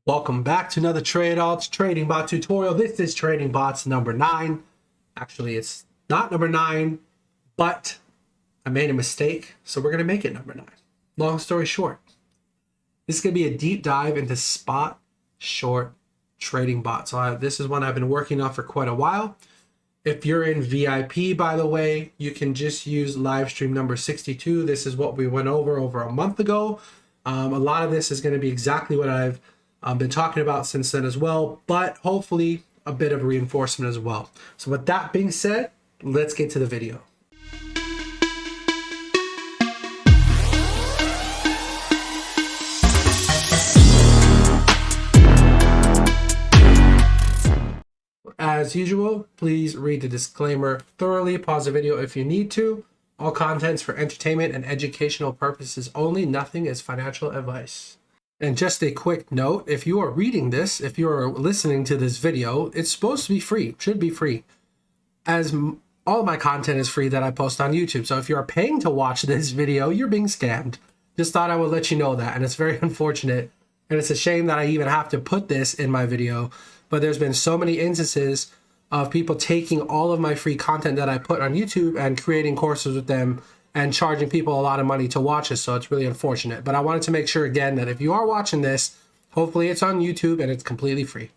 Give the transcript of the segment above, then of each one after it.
Welcome back to another Trade Alts Trading Bot tutorial. This is Trading Bots number 9. Actually, it's not number 9, but I made a mistake, so we're going to make it number 9. Long story short, this is going to be a deep dive into spot short trading bots. So this is one I've been working on for quite a while. If you're in VIP, by the way, you can just use live stream number 62. This is what we went over a month ago. A lot of this is going to be exactly what I've been talking about since then as well, but hopefully a bit of reinforcement as well. So with that being said, let's get to the video. As usual, please read the disclaimer thoroughly. Pause the video if you need to. All contents for entertainment and educational purposes only. Nothing is financial advice. And just a quick note, if you are reading this, if you are listening to this video, it's supposed to be free, should be free, as all my content is free that I post on YouTube. So if you are paying to watch this video, you're being scammed. Just thought I would let you know that, and it's very unfortunate. And it's a shame that I even have to put this in my video, but there's been so many instances of people taking all of my free content that I put on YouTube and creating courses with them and charging people a lot of money to watch it. So it's really unfortunate. But I wanted to make sure again that if you are watching this, hopefully it's on YouTube and it's completely free.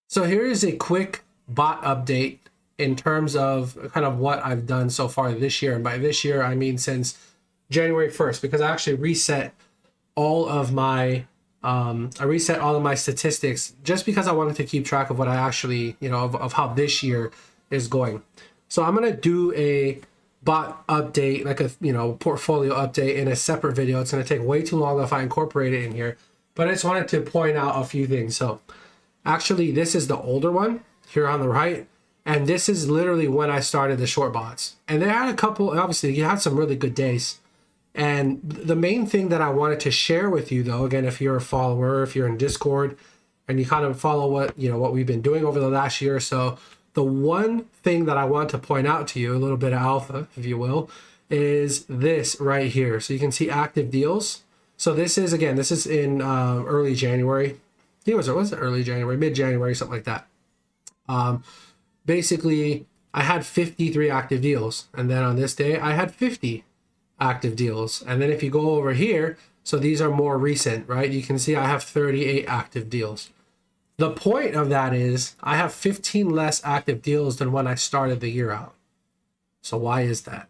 So here is a quick bot update in terms of kind of what I've done so far this year. And by this year, I mean since January 1st, because I actually reset all of my statistics just because I wanted to keep track of what I actually, of how this year is going. So I'm going to do a bot update, like a portfolio update in a separate video. It's going to take way too long if I incorporate it in here, but I just wanted to point out a few things. So actually this is the older one here on the right, and this is literally when I started the short bots, and they had a couple, obviously you had some really good days. And the main thing that I wanted to share with you, though, again, if you're a follower, if you're in Discord and you kind of follow what we've been doing over the last year or so, the one thing that I want to point out to you, a little bit of alpha, if you will, is this right here. So you can see active deals. So this is, again, this is in early January. Was it early January, mid-January, something like that. Basically, I had 53 active deals. And then on this day, I had 50 active deals. And then if you go over here, so these are more recent, right? You can see I have 38 active deals. The point of that is I have 15 less active deals than when I started the year out. So why is that?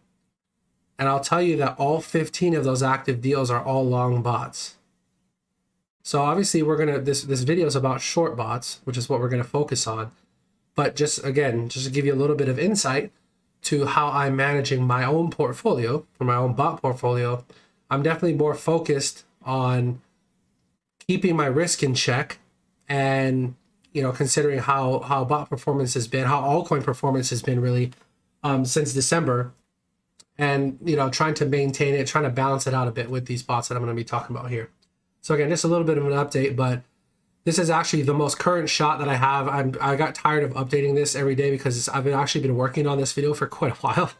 And I'll tell you that all 15 of those active deals are all long bots. So obviously we're going to, this video is about short bots, which is what we're going to focus on. But just to give you a little bit of insight to how I'm managing my own portfolio, for my own bot portfolio, I'm definitely more focused on keeping my risk in check and, considering how bot performance has been, how altcoin performance has been really since December, and, trying to maintain it, trying to balance it out a bit with these bots that I'm going to be talking about here. So again, just a little bit of an update, but this is actually the most current shot that I have. I got tired of updating this every day because I've actually been working on this video for quite a while.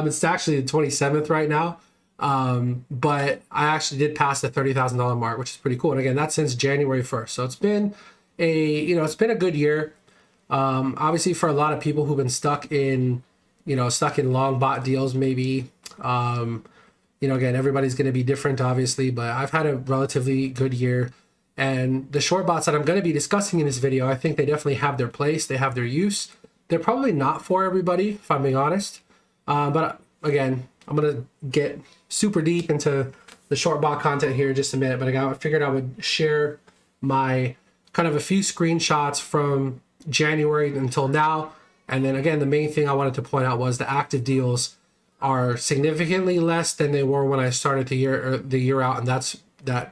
It's actually the 27th right now. But I actually did pass the $30,000 mark, which is pretty cool. And again, that's since January 1st. So it's been it's been a good year. Obviously for a lot of people who've been stuck in long bot deals, maybe, again, everybody's going to be different, obviously, but I've had a relatively good year. And the short bots that I'm going to be discussing in this video, I think they definitely have their place. They have their use. They're probably not for everybody, if I'm being honest. But again, I'm going to get super deep into the short bot content here in just a minute. But I figured I would share my kind of a few screenshots from January until now. And then again, the main thing I wanted to point out was the active deals are significantly less than they were when I started the year out. And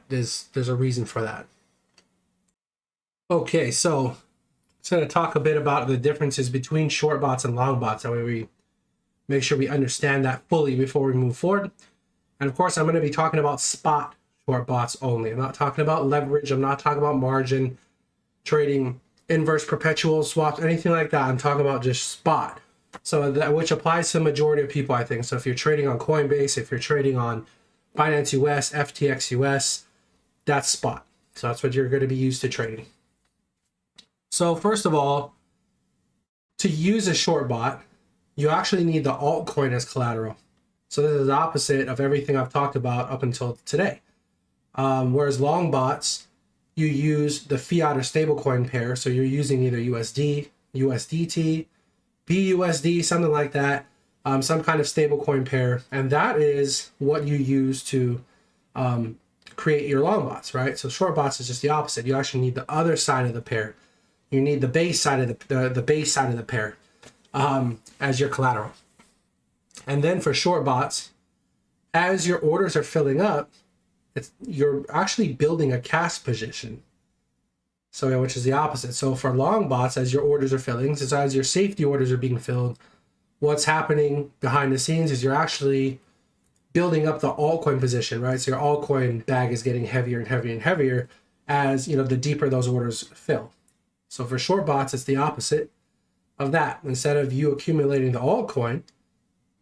there's a reason for that. Okay, so I'm just going to talk a bit about the differences between short bots and long bots. That way we make sure we understand that fully before we move forward. And of course, I'm going to be talking about spot short bots only. I'm not talking about leverage. I'm not talking about margin trading, inverse perpetual swaps, anything like that. I'm talking about just spot. So that, which applies to the majority of people, I think. So if you're trading on Coinbase, if you're trading on Binance US, FTX US, that's spot. So that's what you're going to be used to trading. So first of all, to use a short bot, you actually need the altcoin as collateral. So this is the opposite of everything I've talked about up until today. Whereas long bots, you use the fiat or stablecoin pair. So you're using either USD, USDT, BUSD, something like that, some kind of stablecoin pair. And that is what you use to create your long bots, right? So short bots is just the opposite. You actually need the other side of the pair. You need the base side of the base side of the pair as your collateral. And then for short bots, as your orders are filling up, you're actually building a cash position. So which is the opposite. So for long bots, as your orders are filling, so as your safety orders are being filled, what's happening behind the scenes is you're actually building up the altcoin position, right? So your altcoin bag is getting heavier and heavier and heavier as, you know, the deeper those orders fill. So for short bots, it's the opposite of that. Instead of you accumulating the altcoin,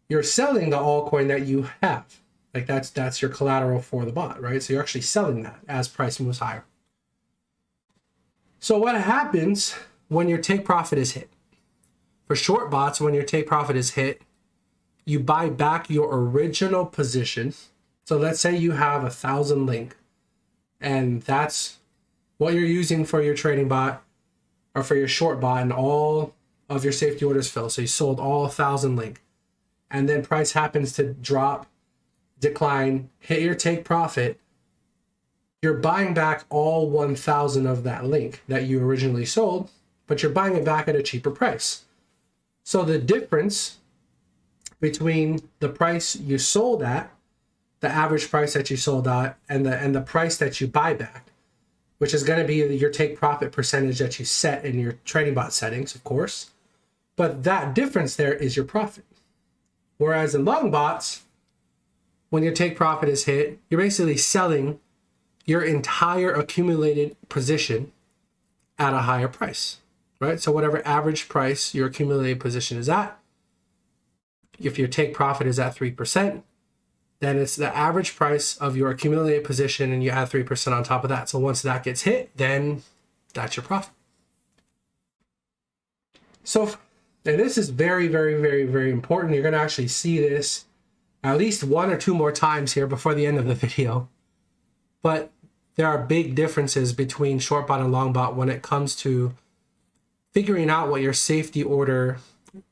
you're selling the altcoin that you have. Like that's your collateral for the bot, right? So you're actually selling that as price moves higher. So what happens when your take profit is hit? For short bots, when your take profit is hit, you buy back your original position. So let's say you have 1,000 link, and that's what you're using for your trading bot or for your short bot, and all of your safety orders fill. So you sold all 1,000 link, and then price happens to drop, decline, hit your take profit. You're buying back all 1,000 of that link that you originally sold, but you're buying it back at a cheaper price. So the difference between the price you sold at, the average price that you sold at, and the price that you buy back, which is going to be your take profit percentage that you set in your trading bot settings, of course. But that difference there is your profit. Whereas in long bots, when your take profit is hit, you're basically selling your entire accumulated position at a higher price, right? So whatever average price your accumulated position is at, if your take profit is at 3%, then it's the average price of your accumulated position, and you add 3% on top of that. So once that gets hit, then that's your profit. So, and this is very, very, very, very important. You're going to actually see this at least 1 or 2 more times here before the end of the video. But there are big differences between short bot and long bot when it comes to figuring out what your safety order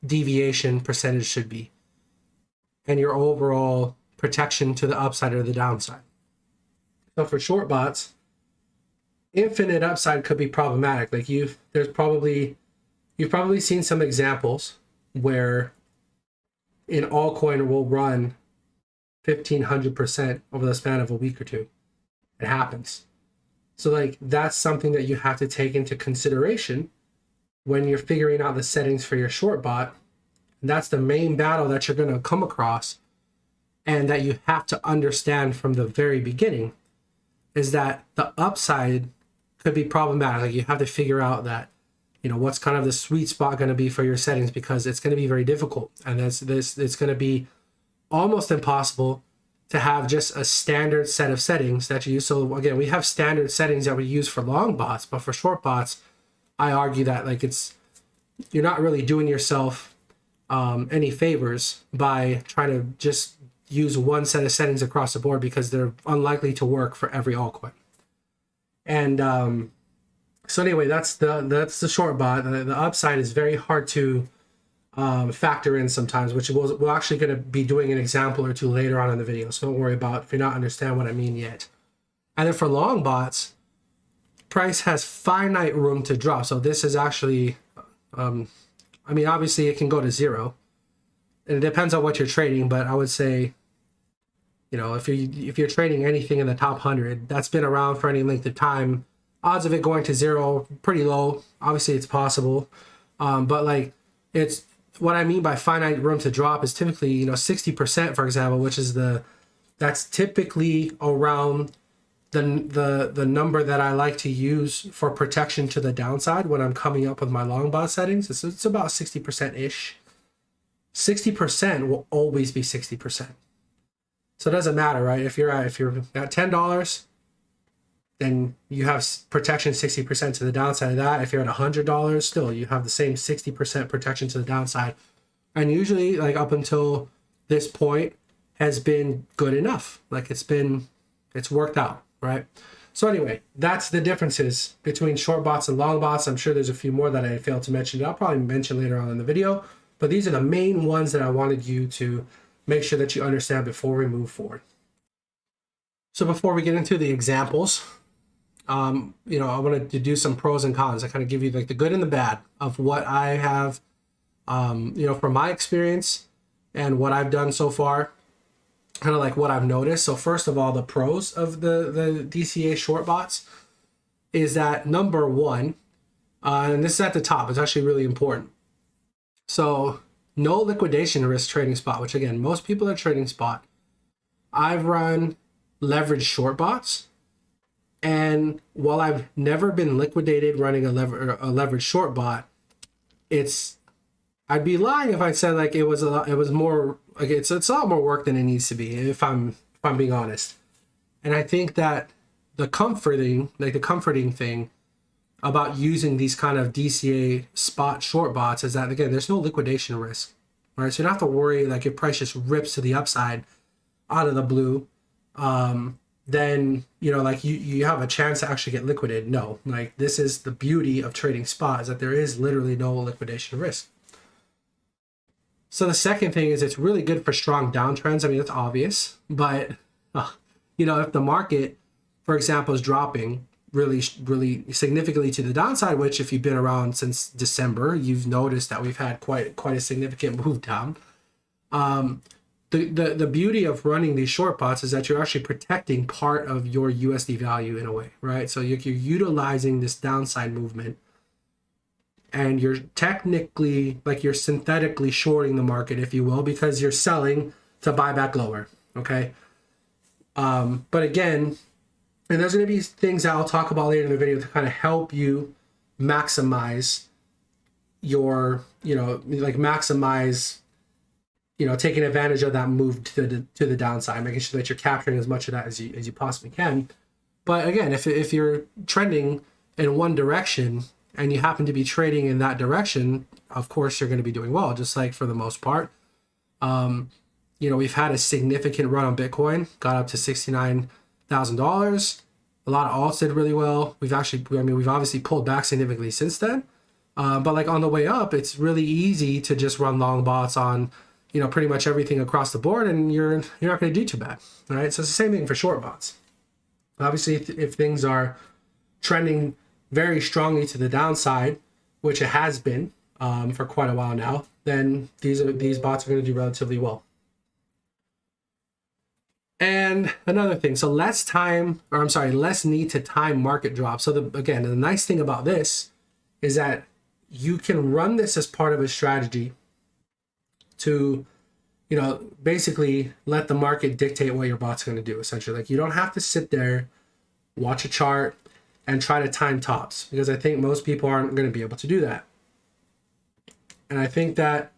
deviation percentage should be and your overall protection to the upside or the downside. So for short bots, infinite upside could be problematic. Like you've probably seen some examples where an altcoin will run 1,500% over the span of a week or two. It happens. So like that's something that you have to take into consideration when you're figuring out the settings for your short bot. And that's the main battle that you're going to come across, and that you have to understand from the very beginning, is that the upside could be problematic. Like you have to figure out that, you know, what's kind of the sweet spot going to be for your settings, because it's going to be very difficult. And it's going to be almost impossible to have just a standard set of settings that you use. So again, we have standard settings that we use for long bots, but for short bots, I argue that like you're not really doing yourself any favors by trying to just use one set of settings across the board, because they're unlikely to work for every altcoin. And so anyway, that's the short bot. The upside is very hard to factor in sometimes, which we're actually going to be doing an example or two later on in the video. So don't worry about if you're not understand what I mean yet. And then for long bots, price has finite room to drop. So this is actually, I mean, obviously it can go to 0. And it depends on what you're trading, but I would say, you know, if you're trading anything in the top 100 that's been around for any length of time, odds of it going to 0 pretty low. Obviously it's possible, but like it's what I mean by finite room to drop is typically, you know, 60%, for example, which is that's typically around the number that I like to use for protection to the downside when I'm coming up with my long bot settings. It's about 60% ish. 60% will always be 60%. So it doesn't matter, right? If you're at $10, then you have protection 60% to the downside of that. If you're at $100, still you have the same 60% protection to the downside. And usually, like up until this point, has been good enough. Like it's worked out, right? So anyway, that's the differences between short bots and long bots. I'm sure there's a few more that I failed to mention that I'll probably mention later on in the video, but these are the main ones that I wanted you to make sure that you understand before we move forward. So before we get into the examples, I wanted to do some pros and cons. I kind of give you like the good and the bad of what I have, from my experience and what I've done so far, kind of like what I've noticed. So first of all, the pros of the DCA short bots is that number one, and this is at the top, it's actually really important. So no liquidation risk trading spot, which again, most people are trading spot. I've run leveraged short bots. And while I've never been liquidated running a leveraged short bot, I'd be lying if I said like it was more like it's a lot more work than it needs to be if I'm being honest. And I think that the comforting thing about using these kind of DCA spot short bots is that again, there's no liquidation risk, right? So you don't have to worry like if price just rips to the upside out of the blue. Then you have a chance to actually get liquidated. No, like this is the beauty of trading spot, is that there is literally no liquidation risk. So the second thing is it's really good for strong downtrends. I mean, it's obvious, but if the market, for example, is dropping really, really significantly to the downside, which if you've been around since December, you've noticed that we've had quite a significant move down. The beauty of running these short bots is that you're actually protecting part of your USD value in a way, right? So you're utilizing this downside movement, and you're technically, like you're synthetically shorting the market, if you will, because you're selling to buy back lower, okay? But again, and there's going to be things that I'll talk about later in the video to kind of help you maximize your, taking advantage of that move to the downside, making sure that you're capturing as much of that as you possibly can. But again, if you're trending in one direction and you happen to be trading in that direction, of course you're going to be doing well, just like for the most part. We've had a significant run on Bitcoin, got up to $69,000. A lot of alts did really well. We've obviously pulled back significantly since then. But like on the way up, it's really easy to just run long bots on pretty much everything across the board, and you're not going to do too bad, all right? So it's the same thing for short bots. Obviously, if things are trending very strongly to the downside, which it has been for quite a while now, then these bots are going to do relatively well. And another thing, so less need to time market drops. So the nice thing about this is that you can run this as part of a strategy to, basically let the market dictate what your bot's going to do, essentially. Like you don't have to sit there, watch a chart, and try to time tops, because I think most people aren't going to be able to do that. And I think that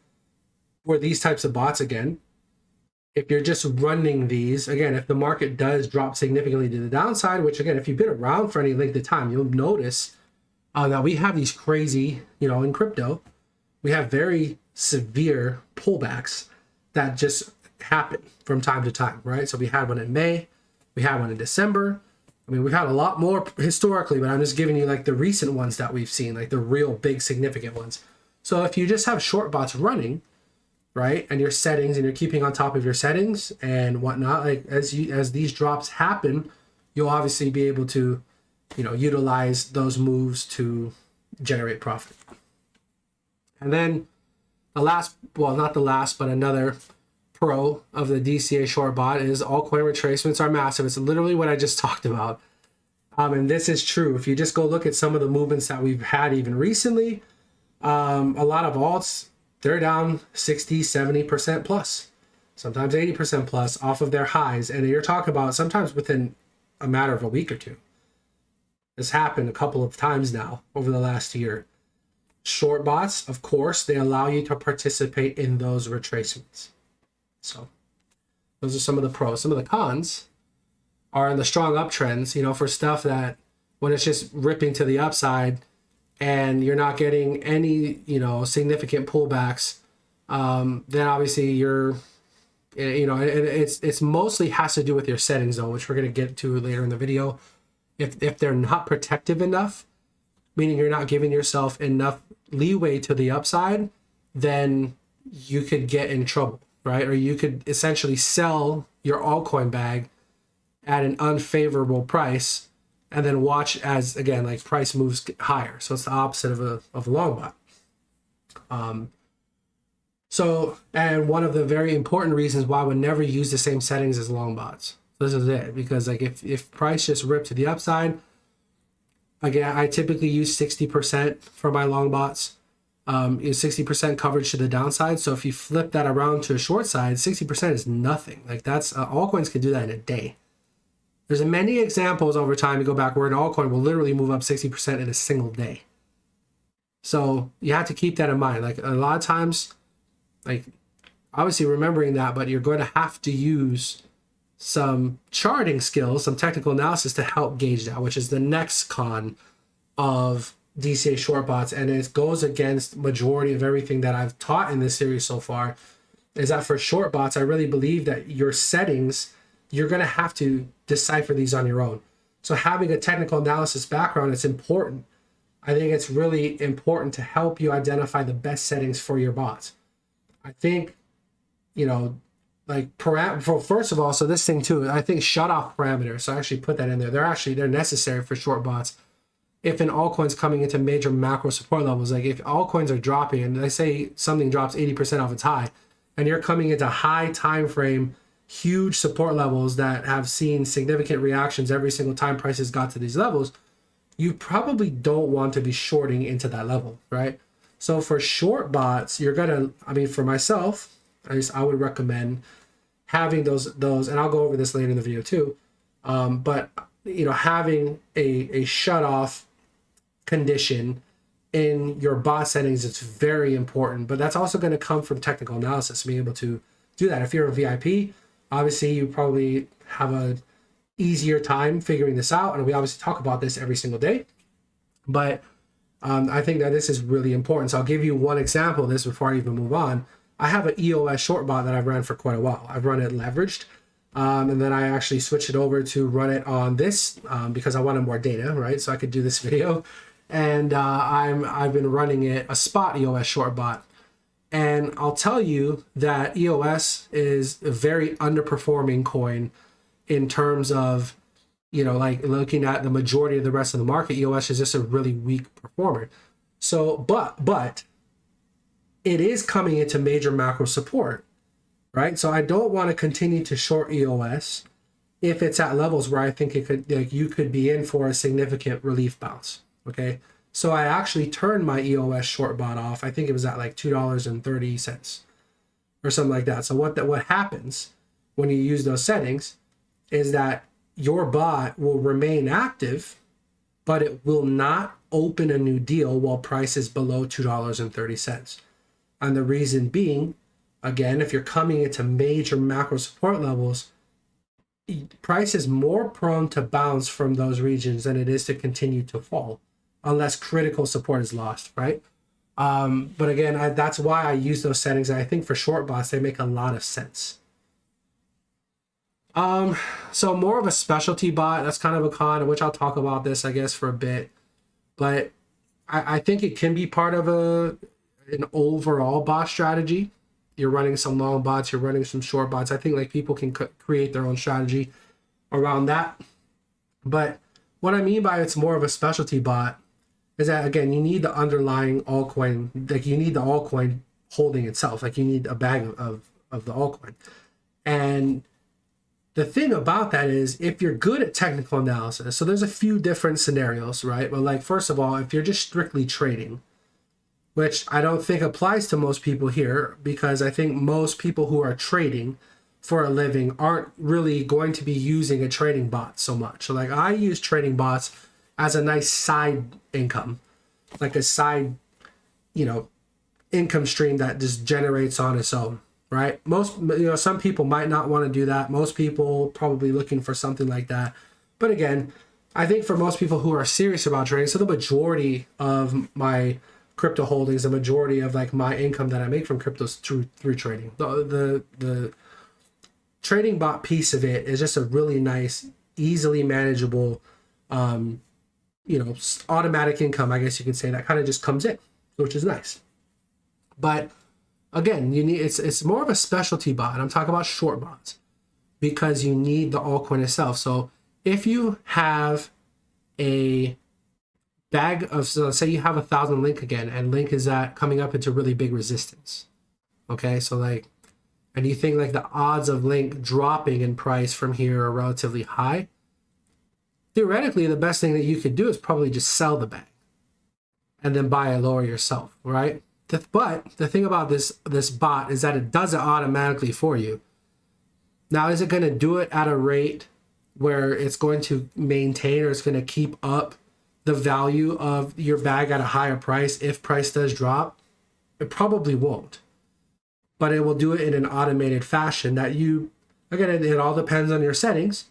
for these types of bots, again, if you're just running these, again, if the market does drop significantly to the downside, which again, if you've been around for any length of time, you'll notice that we have these crazy, in crypto, we have very severe pullbacks that just happen from time to time, right? So we had one in May, we had one in December. I mean, we've had a lot more historically, but I'm just giving you like the recent ones that we've seen, like the real big significant ones. So if you just have short bots running, right, and your settings, and you're keeping on top of your settings and whatnot, like as these drops happen, you'll obviously be able to, utilize those moves to generate profit. And then another pro of the DCA short bot is altcoin retracements are massive. It's literally what I just talked about. And this is true. If you just go look at some of the movements that we've had even recently, a lot of alts, they're down 60, 70% plus, sometimes 80% plus off of their highs. And you're talking about sometimes within a matter of a week or two. This happened a couple of times now over the last year. Short bots, of course, they allow you to participate in those retracements. So those are some of the pros. Some of the cons are in the strong uptrends, you know, for stuff that when it's just ripping to the upside and you're not getting any, you know, significant pullbacks, then obviously you're, you know, it's mostly has to do with your settings though, which we're going to get to later in the video. If they're not protective enough, meaning you're not giving yourself enough leeway to the upside, then you could get in trouble, right? Or you could essentially sell your altcoin bag at an unfavorable price and then watch as, again, like price moves higher. So it's the opposite of a long bot. So, and one of the very important reasons why I would never use the same settings as long bots. This is it, because like if price just ripped to the upside, again, I typically use 60% for my long bots. 60% coverage to the downside. So if you flip that around to a short side, 60% is nothing. Like that's altcoins can do that in a day. There's many examples over time, you go back, where an altcoin will literally move up 60% in a single day. So you have to keep that in mind. Like a lot of times, like obviously remembering that, but you're going to have to use some charting skills, some technical analysis to help gauge that, which is the next con of DCA Short Bots. And it goes against majority of everything that I've taught in this series so far, is that for short bots, I really believe that your settings, you're going to have to decipher these on your own. So having a technical analysis background is important. I think it's really important to help you identify the best settings for your bots. I think, you know, like first of all, so this thing too, I think shut off parameters. So I actually put that in there. They're necessary for short bots. If an altcoin's coming into major macro support levels, like if altcoins are dropping and they say something drops 80% off its high, and you're coming into high time frame, huge support levels that have seen significant reactions every single time prices got to these levels, you probably don't want to be shorting into that level, right? So for short bots, you're gonna, I mean, for myself, I would recommend having those, and I'll go over this later in the video too. But you know, having a shut off condition in your bot settings is very important. But that's also going to come from technical analysis, being able to do that. If you're a VIP, obviously you probably have a easier time figuring this out, and we obviously talk about this every single day. But I think that this is really important. So I'll give you one example of this before I even move on. I have an EOS short bot that I've run for quite a while. I've run it leveraged, and then I actually switched it over to run it on this because I wanted more data, right? So I could do this video. And I've been running it a spot EOS short bot. And I'll tell you that EOS is a very underperforming coin in terms of, you know, like looking at the majority of the rest of the market. EOS is just a really weak performer. So, but it is coming into major macro support, right? So I don't want to continue to short EOS if it's at levels where I think it could, like, you could be in for a significant relief bounce. Okay. So I actually turned my EOS short bot off. I think it was at like $2.30 or something like that. So what happens when you use those settings is that your bot will remain active, but it will not open a new deal while price is below $2.30. And the reason being, again, if you're coming into major macro support levels, price is more prone to bounce from those regions than it is to continue to fall, unless critical support is lost, right? But again, that's why I use those settings. And I think for short bots, they make a lot of sense. So more of a specialty bot, that's kind of a con, which I'll talk about this, I guess, for a bit. But I think it can be part of an overall bot strategy. You're running some long bots, you're running some short bots. I think like people can create their own strategy around that. But what I mean by it's more of a specialty bot is that, again, you need the underlying altcoin, like you need the altcoin holding itself, like you need a bag of the altcoin. And the thing about that is, if you're good at technical analysis, so there's a few different scenarios, right? But like, first of all, if you're just strictly trading, which I don't think applies to most people here, because I think most people who are trading for a living aren't really going to be using a trading bot so much. So like I use trading bots as a nice side income, like a side, you know, income stream that just generates on its own. right? Most, some people might not want to do that. Most people probably looking for something like that. But again, I think for most people who are serious about trading, so the majority of my crypto holdings, the majority of like my income that I make from cryptos through trading. The trading bot piece of it is just a really nice, easily manageable, automatic income, I guess you could say, that kind of just comes in, which is nice. But again, it's more of a specialty bot. And I'm talking about short bots because you need the altcoin itself. So if you have a bag of, so say you have 1,000 link again, and link is coming up into really big resistance. Okay, so like, and you think like the odds of link dropping in price from here are relatively high. Theoretically, the best thing that you could do is probably just sell the bag and then buy it lower yourself, right? But the thing about this bot is that it does it automatically for you. Now, is it going to do it at a rate where it's going to maintain or it's going to keep up the value of your bag at a higher price if price does drop? It probably won't. But it will do it in an automated fashion that it all depends on your settings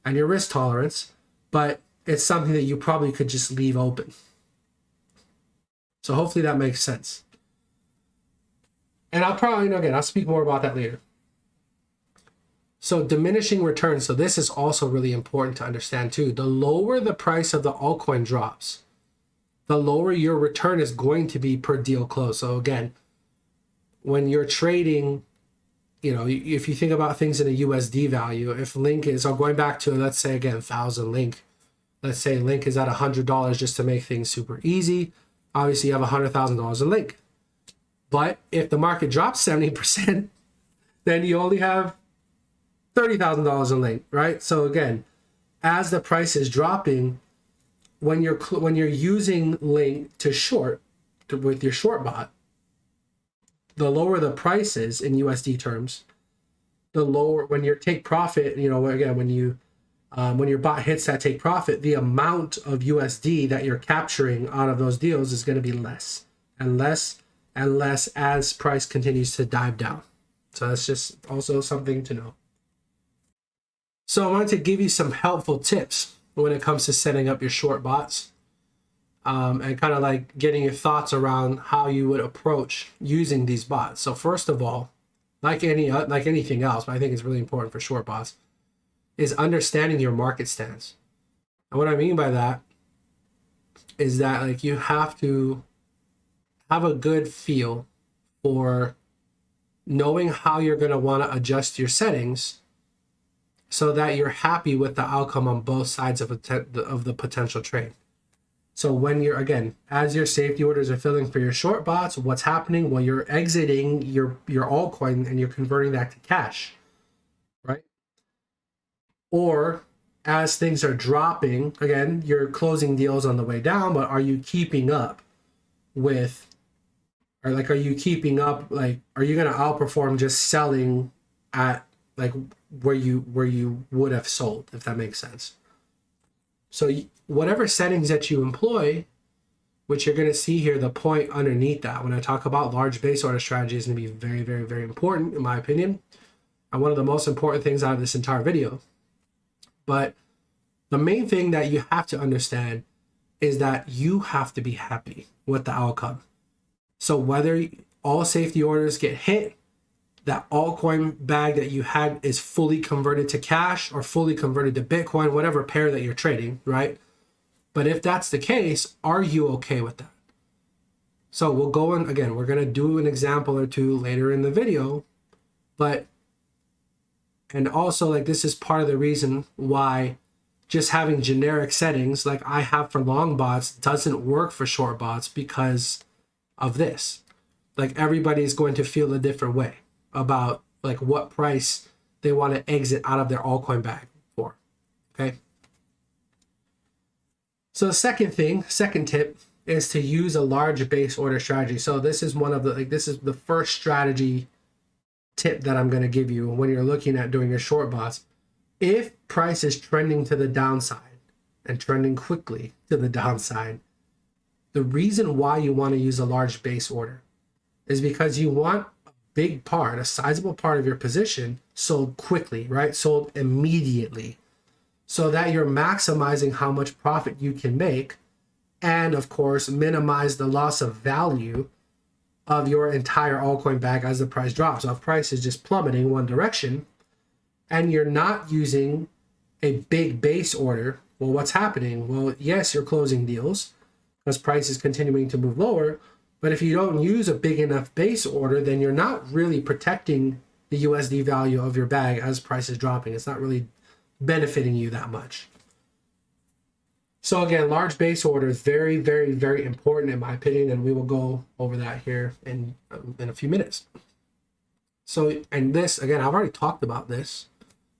and your risk tolerance, but it's something that you probably could just leave open. So hopefully that makes sense. And I'll probably, I'll speak more about that later. So diminishing returns. So this is also really important to understand too. The lower the price of the altcoin drops, the lower your return is going to be per deal close. So again, when you're trading, if you think about things in a USD value, if link is, I'm going back to, let's say again, 1,000 link. Let's say link is at $100 just to make things super easy. Obviously you have $100,000 in link. But if the market drops 70%, then you only have $30,000 in link, right? So again, as the price is dropping, when you're using link to short with your short bot, the lower the price is in USD terms, the lower, when your take profit, again, when your bot hits that take profit, the amount of USD that you're capturing out of those deals is going to be less and less and less as price continues to dive down. So that's just also something to know. So I wanted to give you some helpful tips when it comes to setting up your short bots. And kind of like getting your thoughts around how you would approach using these bots. So first of all, like anything else, but I think it's really important for short bots, is understanding your market stance. And what I mean by that is that like you have to have a good feel for knowing how you're going to want to adjust your settings so that you're happy with the outcome on both sides of the potential trade. So when you're, again, as your safety orders are filling for your short bots, what's happening? Well, you're exiting your altcoin and you're converting that to cash, right? Or as things are dropping, again, you're closing deals on the way down, but are you keeping up with, are you keeping up, are you going to outperform just selling at where you would have sold, if that makes sense? So whatever settings that you employ, which you're going to see here, the point underneath that, when I talk about large base order strategy, is going to be very, very, very important, in my opinion. And one of the most important things out of this entire video. But the main thing that you have to understand is that you have to be happy with the outcome. So whether all safety orders get hit, that altcoin bag that you had is fully converted to cash or fully converted to Bitcoin, whatever pair that you're trading, right? But if that's the case, are you okay with that? So we'll go in, again, we're going to do an example or two later in the video, and also this is part of the reason why just having generic settings like I have for long bots doesn't work for short bots, because of this. Everybody's going to feel a different way about what price they want to exit out of their altcoin bag for. Okay. So the second tip is to use a large base order strategy. So this is one of the, this is the first strategy tip that I'm going to give you when you're looking at doing your short bots. If price is trending to the downside and trending quickly to the downside, the reason why you want to use a large base order is because you want big part, a sizable part of your position sold quickly, right? Sold immediately, so that you're maximizing how much profit you can make, and of course minimize the loss of value of your entire altcoin bag as the price drops. So if price is just plummeting one direction and you're not using a big base order, well, what's happening? Well, yes, you're closing deals because price is continuing to move lower, but if you don't use a big enough base order, then you're not really protecting the USD value of your bag as price is dropping. It's not really benefiting you that much. So again, large base order is very, very, very important in my opinion, and we will go over that here in a few minutes. So, and this, again, I've already talked about this,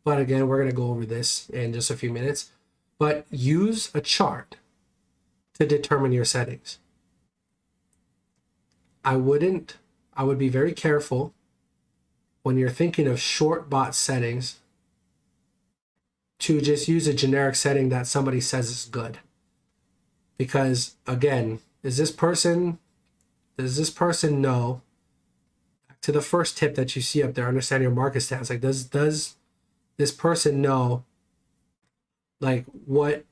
but again, we're going to go over this in just a few minutes. But use a chart to determine your settings. I would be very careful when you're thinking of short bot settings to just use a generic setting that somebody says is good. Because again, does this person know, to the first tip that you see up there, understand your market stance, like does this person know like what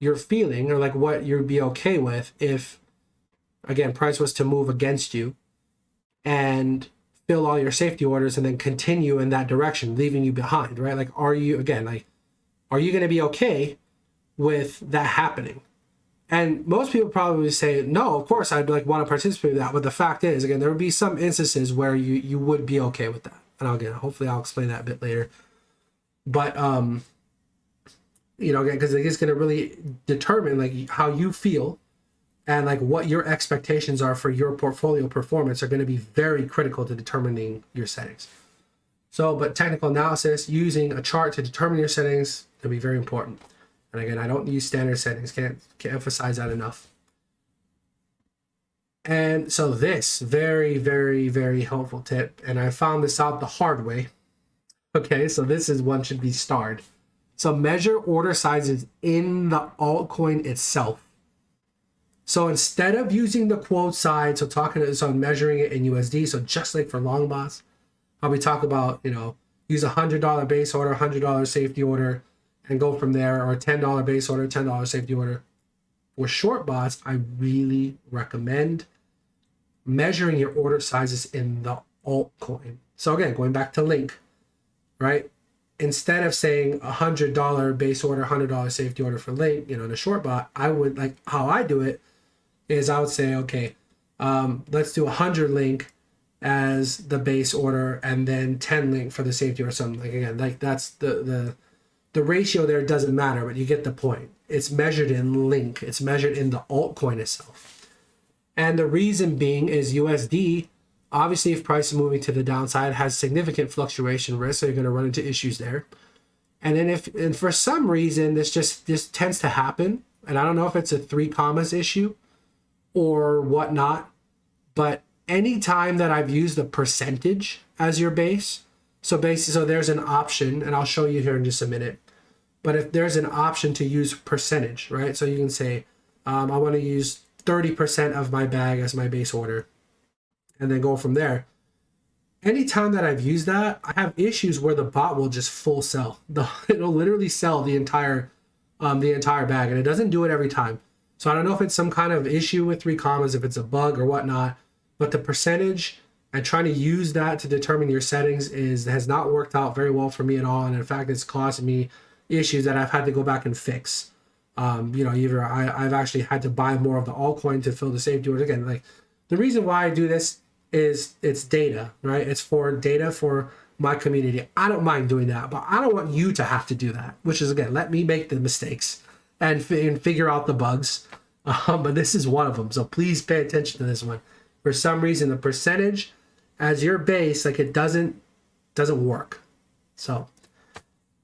you're feeling, or like what you'd be okay with if, again, price was to move against you and fill all your safety orders and then continue in that direction, leaving you behind, right? Like, are you going to be okay with that happening? And most people probably say, no, of course, I'd like want to participate in that. But the fact is, again, there would be some instances where you would be okay with that. And again, hopefully I'll explain that a bit later. But, again, because it's going to really determine like how you feel and like what your expectations are for your portfolio performance are going to be very critical to determining your settings. So, but technical analysis, using a chart to determine your settings can be very important. And again, I don't use standard settings. Can't emphasize that enough. And so this very, very, very helpful tip, and I found this out the hard way. Okay, so this is one should be starred. So measure order sizes in the altcoin itself. So instead of using the quote side, so measuring it in USD, so just like for long bots, how we talk about, use $100 base order, $100 safety order, and go from there, or a $10 base order, $10 safety order. For short bots, I really recommend measuring your order sizes in the altcoin. So again, going back to Link, right? Instead of saying $100 base order, $100 safety order for Link, in a short bot, I would, like how I do it is I would say, okay, let's do 100 Link as the base order and then 10 Link for the safety or something. Like, again, like that's the ratio there doesn't matter, but you get the point. It's measured in Link. It's measured in the altcoin itself. And the reason being is USD, obviously if price is moving to the downside, has significant fluctuation risk, so you're going to run into issues there. And then if for some reason this tends to happen, and I don't know if it's a 3COMMAS issue or whatnot, but anytime that I've used a percentage as your base, so there's an option, and I'll show you here in just a minute, but if there's an option to use percentage, right? So you can say, I want to use 30% of my bag as my base order, and then go from there. Anytime that I've used that, I have issues where the bot will just full sell. It'll literally sell the entire bag, and it doesn't do it every time. So I don't know if it's some kind of issue with 3COMMAS, if it's a bug or whatnot, but the percentage and trying to use that to determine your settings has not worked out very well for me at all. And in fact, it's caused me issues that I've had to go back and fix. Either I've actually had to buy more of the altcoin to fill the safety order. Again, like the reason why I do this is it's data, right? It's for data for my community. I don't mind doing that, but I don't want you to have to do that, which is, again, let me make the mistakes and figure out the bugs. But this is one of them. So please pay attention to this one. For some reason, the percentage as your base, like it doesn't work. So,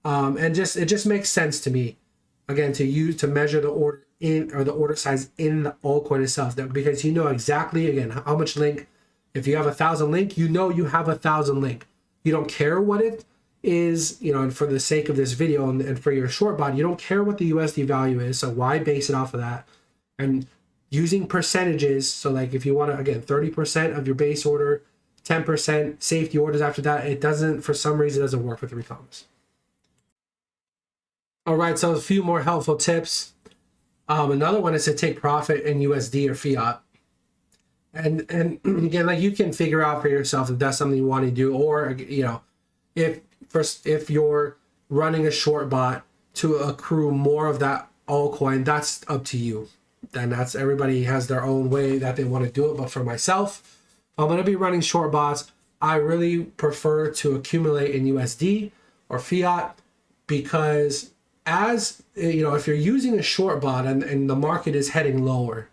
it just makes sense to me, again, to measure the order in, or the order size in the altcoin itself, because you know exactly, again, how much Link. If you have 1,000 Link, you know you have 1,000 Link. You don't care what it is, and for the sake of this video and for your short bot, you don't care what the USD value is. So why base it off of that? And using percentages. So like if you want to, again, 30% of your base order, 10% safety orders after that, it doesn't, for some reason, it doesn't work with 3COMMAS. All right, so a few more helpful tips. Another one is to take profit in USD or fiat. And again, like you can figure out for yourself if that's something you want to do, or, you know, if you're running a short bot to accrue more of that altcoin, that's up to you. Then that's, everybody has their own way that they want to do it. But for myself, I'm going to be running short bots. I really prefer to accumulate in USD or fiat, because as you know, if you're using a short bot and the market is heading lower,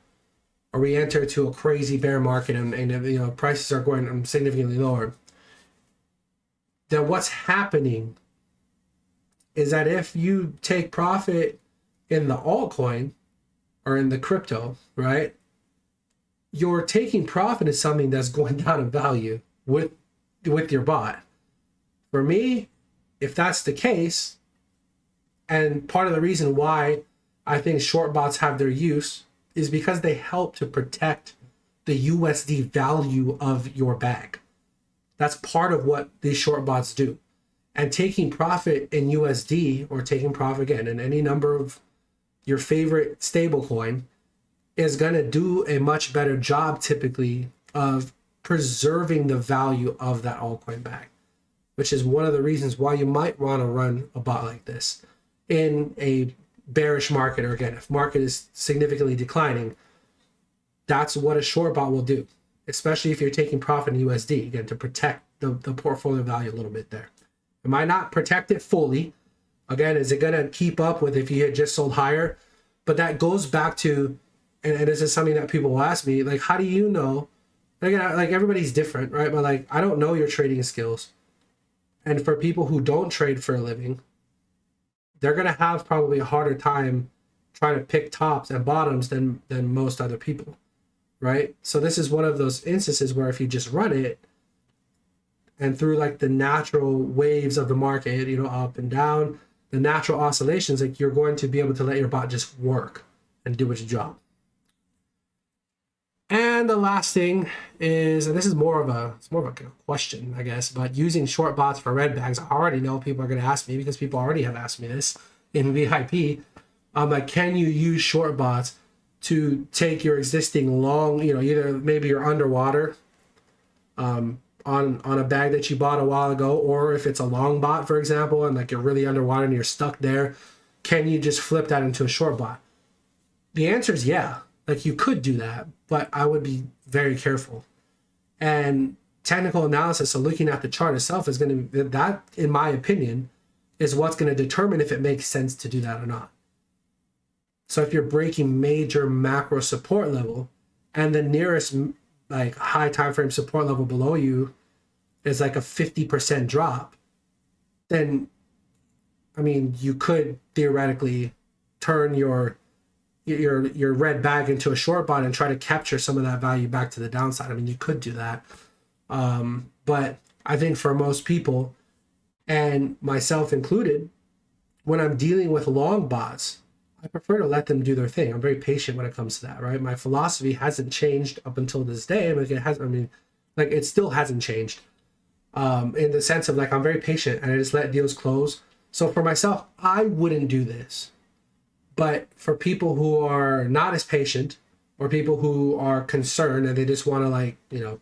or we enter to a crazy bear market and you know, prices are going significantly lower, then what's happening is that if you take profit in the altcoin or in the crypto, right, you're taking profit in something that's going down in value with your bot. For me, if that's the case, and part of the reason why I think short bots have their use is because they help to protect the USD value of your bag. That's part of what these short bots do. And taking profit in USD, or taking profit again in any number of your favorite stablecoin, is going to do a much better job typically of preserving the value of that altcoin bag, which is one of the reasons why you might want to run a bot like this in a bearish market, or again, if market is significantly declining. That's what a short bot will do, especially if you're taking profit in USD, again, to protect the portfolio value a little bit there. It might not protect it fully. Again, is it going to keep up with if you had just sold higher? But that goes back to, and this is something that people will ask me, like, how do you know? Again, like everybody's different, right? But like, I don't know your trading skills. And for people who don't trade for a living, they're going to have probably a harder time trying to pick tops and bottoms than most other people, right? So this is one of those instances where if you just run it, and through like the natural waves of the market, you know, up and down, the natural oscillations, like you're going to be able to let your bot just work and do its job. And the last thing is, and this is more of a question, I guess, but using short bots for red bags. I already know people are going to ask me, because people already have asked me this in VIP. Like, can you use short bots to take your existing long, you know, either maybe you're underwater on a bag that you bought a while ago, or if it's a long bot, for example, and like you're really underwater and you're stuck there, can you just flip that into a short bot? The answer is yeah. Like you could do that, but I would be very careful. And technical analysis, so looking at the chart itself, is going to, that, in my opinion, is what's going to determine if it makes sense to do that or not. So if you're breaking major macro support level, and the nearest like high time frame support level below you is like a 50% drop, then I mean, you could theoretically turn your red bag into a short bot and try to capture some of that value back to the downside. I mean, you could do that. But I think for most people, and myself included, when I'm dealing with long bots, I prefer to let them do their thing. I'm very patient when it comes to that, right? My philosophy hasn't changed up until this day. Like it still hasn't changed in the sense of like, I'm very patient and I just let deals close. So for myself, I wouldn't do this. But for people who are not as patient, or people who are concerned and they just want to, like, you know,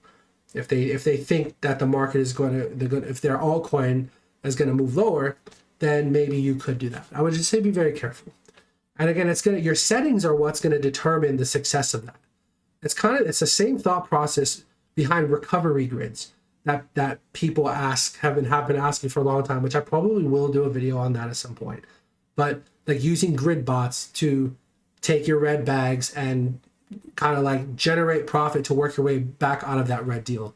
if they think that the market is if their altcoin is going to move lower, then maybe you could do that. I would just say be very careful. And again, your settings are what's going to determine the success of that. It's the same thought process behind recovery grids that people have been asking for a long time, which I probably will do a video on that at some point. But like using grid bots to take your red bags and kind of like generate profit to work your way back out of that red deal.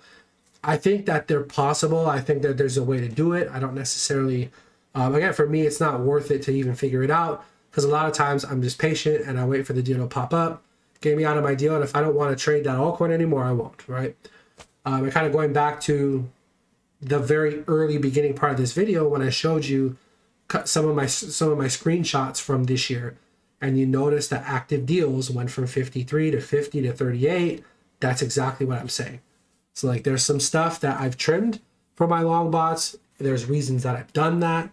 I think that they're possible. I think that there's a way to do it. I don't necessarily, again, for me, it's not worth it to even figure it out, because a lot of times I'm just patient and I wait for the deal to pop up, get me out of my deal. And if I don't want to trade that altcoin anymore, I won't, right? And kind of going back to the very early beginning part of this video, when I showed you some of my screenshots from this year, and you notice that active deals went from 53 to 50 to 38, that's exactly what I'm saying. So like there's some stuff that I've trimmed for my long bots. There's reasons that I've done that.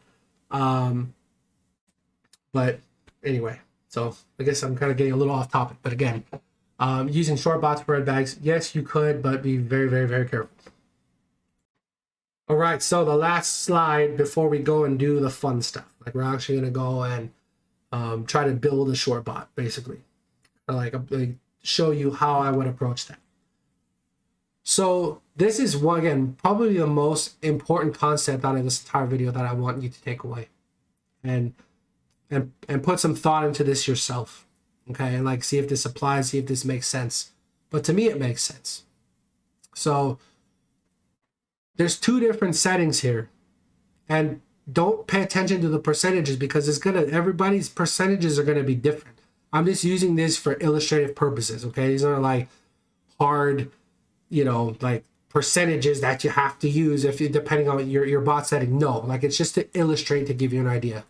But anyway, so I guess I'm kind of getting a little off topic, but again, using short bots for red bags, yes, you could, but be very, very, very careful. All right, so the last slide before we go and do the fun stuff. Like we're actually going to go and try to build a short bot, basically. Like show you how I would approach that. So this is one, again, probably the most important concept out of this entire video that I want you to take away. And put some thought into this yourself. Okay, and like see if this applies, see if this makes sense. But to me, it makes sense. So there's two different settings here. And don't pay attention to the percentages because everybody's percentages are gonna be different. I'm just using this for illustrative purposes. Okay, these are like hard, like percentages that you have to use if you depending on your bot setting. No, like it's just to illustrate, to give you an idea.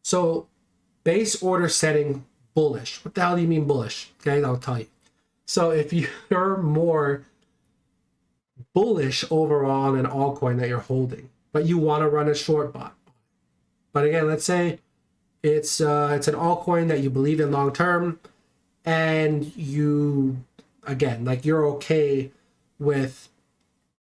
So base order setting bullish. What the hell do you mean bullish? Okay, I'll tell you. So if you're more bullish overall on an altcoin that you're holding, but you want to run a short bot. But again, let's say it's an altcoin that you believe in long term, and you, again, like you're okay with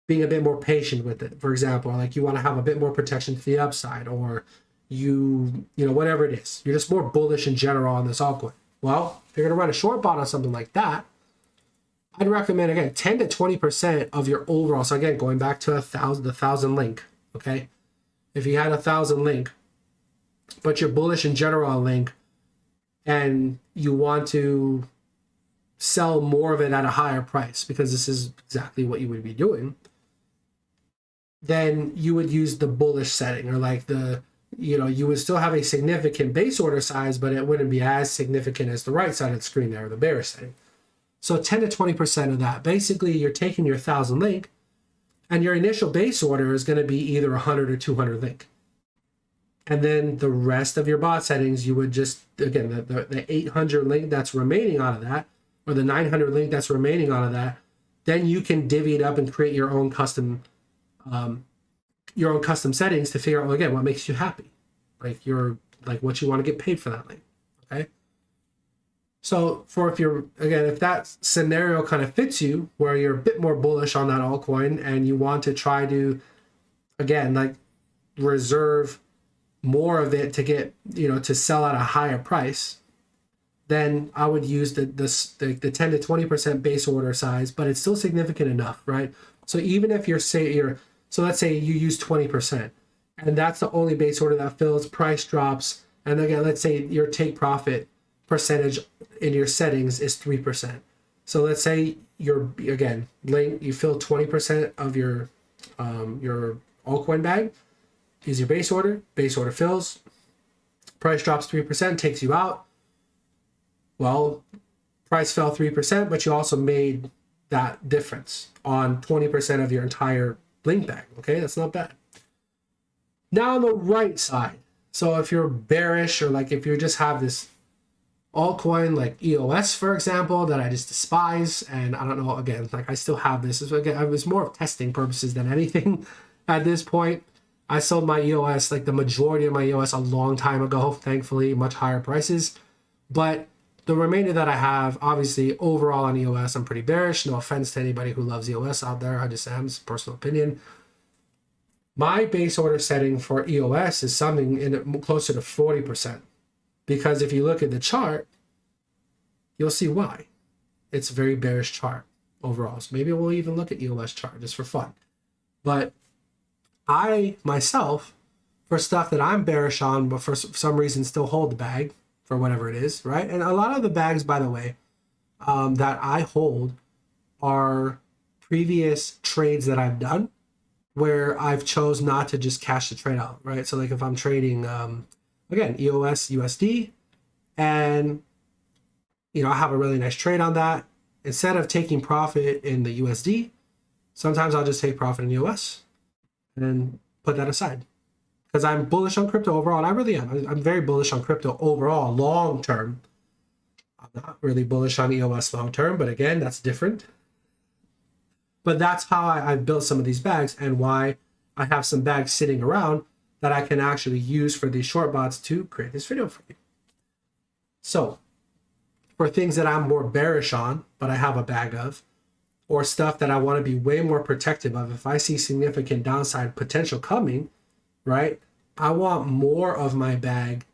being a bit more patient with it. For example, like you want to have a bit more protection to the upside, or whatever it is. You're just more bullish in general on this altcoin. Well, if you're going to run a short bot on something like that, I'd recommend, again, 10 to 20% of your overall. So again, going back to the 1,000 link, okay? If you had 1,000 link, but you're bullish in general on link, and you want to sell more of it at a higher price, because this is exactly what you would be doing, then you would use the bullish setting, or like you would still have a significant base order size, but it wouldn't be as significant as the right side of the screen there, the bearish setting. So 10 to 20% of that. Basically, you're taking your 1,000 link, and your initial base order is going to be either 100 or 200 link. And then the rest of your bot settings, you would just, again, the 800 link that's remaining out of that, or the 900 link that's remaining out of that, then you can divvy it up and create your own custom settings to figure out, well, again, what makes you happy, like what you want to get paid for that link. Okay, so if that scenario kind of fits you, where you're a bit more bullish on that altcoin and you want to try to, again, like reserve more of it to get, to sell at a higher price, then I would use the 10 to 20% base order size, but it's still significant enough, right? So even if so let's say you use 20%, and that's the only base order that fills, price drops, and again, let's say your take profit percentage in your settings is 3%. So let's say you fill 20% of your altcoin bag is your base order fills, price drops 3%, takes you out. Well, price fell 3%, but you also made that difference on 20% of your entire link bag. Okay, that's not bad. Now on the right side, so if you're bearish, or like if you just have this altcoin like EOS, for example, that I just despise, and I don't know, again, like I still have this. Again, it was more of testing purposes than anything at this point. I sold my EOS, like the majority of my EOS, a long time ago, thankfully, much higher prices. But the remainder that I have, obviously, overall on EOS, I'm pretty bearish. No offense to anybody who loves EOS out there. I just am. It's a personal opinion. My base order setting for EOS is something closer to 40%. Because if you look at the chart, you'll see why. It's a very bearish chart overall. So maybe we'll even look at EOS chart just for fun. But I, myself, for stuff that I'm bearish on, but for some reason still hold the bag, for whatever it is, right? And a lot of the bags, by the way, that I hold are previous trades that I've done where I've chose not to just cash the trade out, right? So like if I'm trading, again, EOS USD, and, I have a really nice trade on that, instead of taking profit in the USD, sometimes I'll just take profit in EOS and put that aside. Because I'm bullish on crypto overall, and I really am. I'm very bullish on crypto overall, long term. I'm not really bullish on EOS long term, but again, that's different. But that's how I've built some of these bags, and why I have some bags sitting around that I can actually use for these short bots to create this video for you. So for things that I'm more bearish on, but I have a bag of, or stuff that I want to be way more protective of, if I see significant downside potential coming, right? I want more of my bag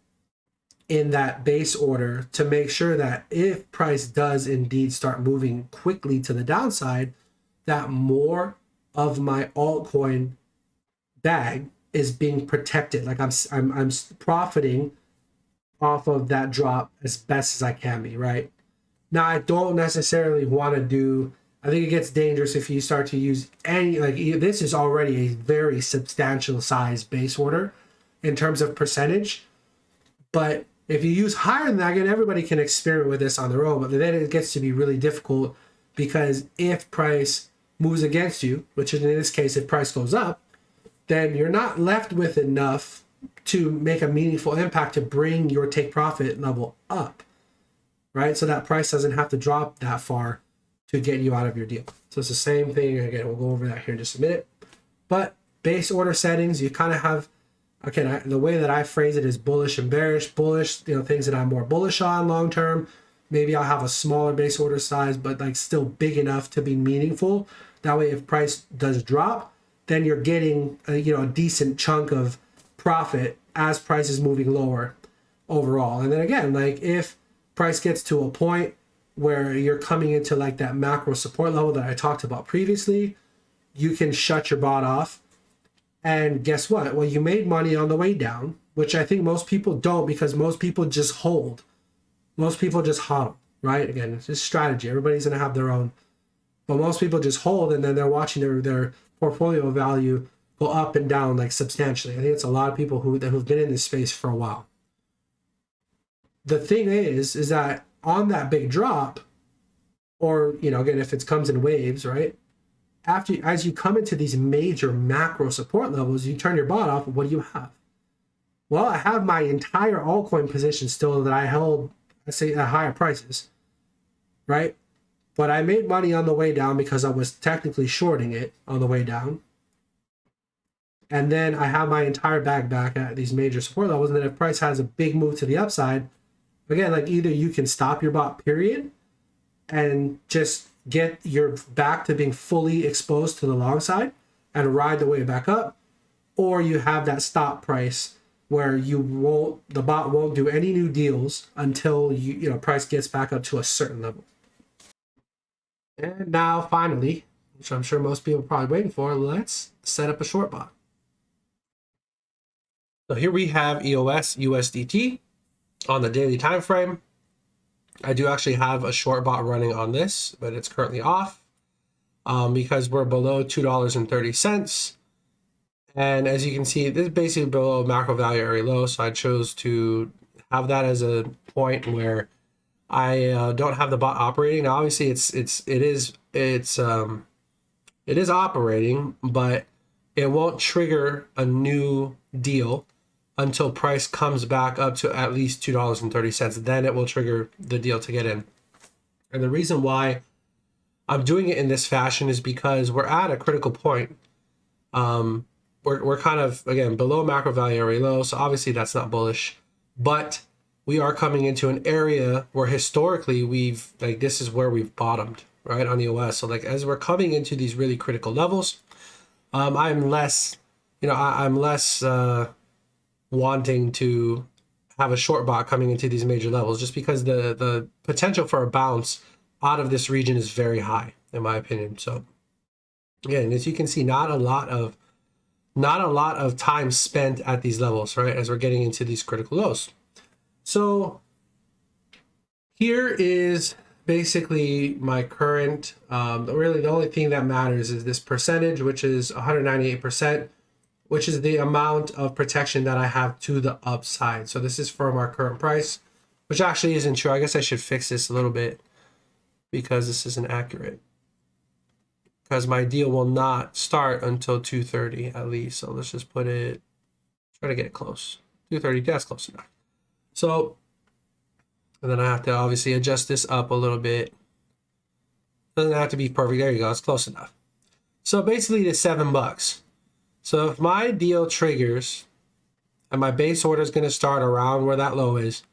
in that base order to make sure that if price does indeed start moving quickly to the downside, that more of my altcoin bag is being protected. Like I'm profiting off of that drop as best as I can be, right? Now, I don't necessarily want to do, I think it gets dangerous if you start to use any, like this is already a very substantial size base order in terms of percentage. But if you use higher than that, again, everybody can experiment with this on their own, but then it gets to be really difficult, because if price moves against you, which in this case, if price goes up, then you're not left with enough to make a meaningful impact to bring your take profit level up, right? So that price doesn't have to drop that far to get you out of your deal. So it's the same thing. Again, we'll go over that here in just a minute. But base order settings, you kind of have, okay, the way that I phrase it is bullish and bearish. Bullish, things that I'm more bullish on long term. Maybe I'll have a smaller base order size, but like still big enough to be meaningful. That way, if price does drop, then you're getting a decent chunk of profit as price is moving lower overall. And then again, like if price gets to a point where you're coming into like that macro support level that I talked about previously, you can shut your bot off. And guess what? Well, you made money on the way down, which I think most people don't, because most people just hold. Most people just hodl, right? Again, it's just strategy. Everybody's going to have their own. But most people just hold, and then they're watching their portfolio value go up and down like substantially. I think it's a lot of people who've been in this space for a while. The thing is that on that big drop, or again, if it comes in waves, right? As you come into these major macro support levels, you turn your bot off. What do you have? Well, I have my entire altcoin position still that I held, I say, at higher prices, right? But I made money on the way down because I was technically shorting it on the way down. And then I have my entire bag back at these major support levels. And then if price has a big move to the upside, again, like either you can stop your bot, period, and just get your back to being fully exposed to the long side and ride the way back up, or you have that stop price where the bot won't do any new deals until price gets back up to a certain level. And now finally, which I'm sure most people are probably waiting for, let's set up a short bot. So here we have EOS USDT on the daily time frame. I do actually have a short bot running on this, but it's currently off because we're below $2.30. And as you can see, this is basically below macro value area low. So I chose to have that as a point where I don't have the bot operating. Now, obviously, it is operating, but it won't trigger a new deal until price comes back up to at least $2.30. Then it will trigger the deal to get in. And the reason why I'm doing it in this fashion is because we're at a critical point. We're kind of, again, below macro value area low. So obviously that's not bullish, but we are coming into an area where historically this is where we've bottomed, right, on EOS. So like as we're coming into these really critical levels, I'm less wanting to have a short bot coming into these major levels, just because the potential for a bounce out of this region is very high, in my opinion. So again, as you can see, not a lot of time spent at these levels, right, as we're getting into these critical lows. So here is basically my current, really the only thing that matters is this percentage, which is 198%, which is the amount of protection that I have to the upside. So this is from our current price, which actually isn't true. I guess I should fix this a little bit because this isn't accurate, because my deal will not start until 2:30 at least. So let's just try to get it close. 2:30, that's close enough. So And then I have to obviously adjust this up a little bit. Doesn't have to be perfect. There you go. It's close enough. So basically it's $7. So if my deal triggers and my base order is going to start around where that low is,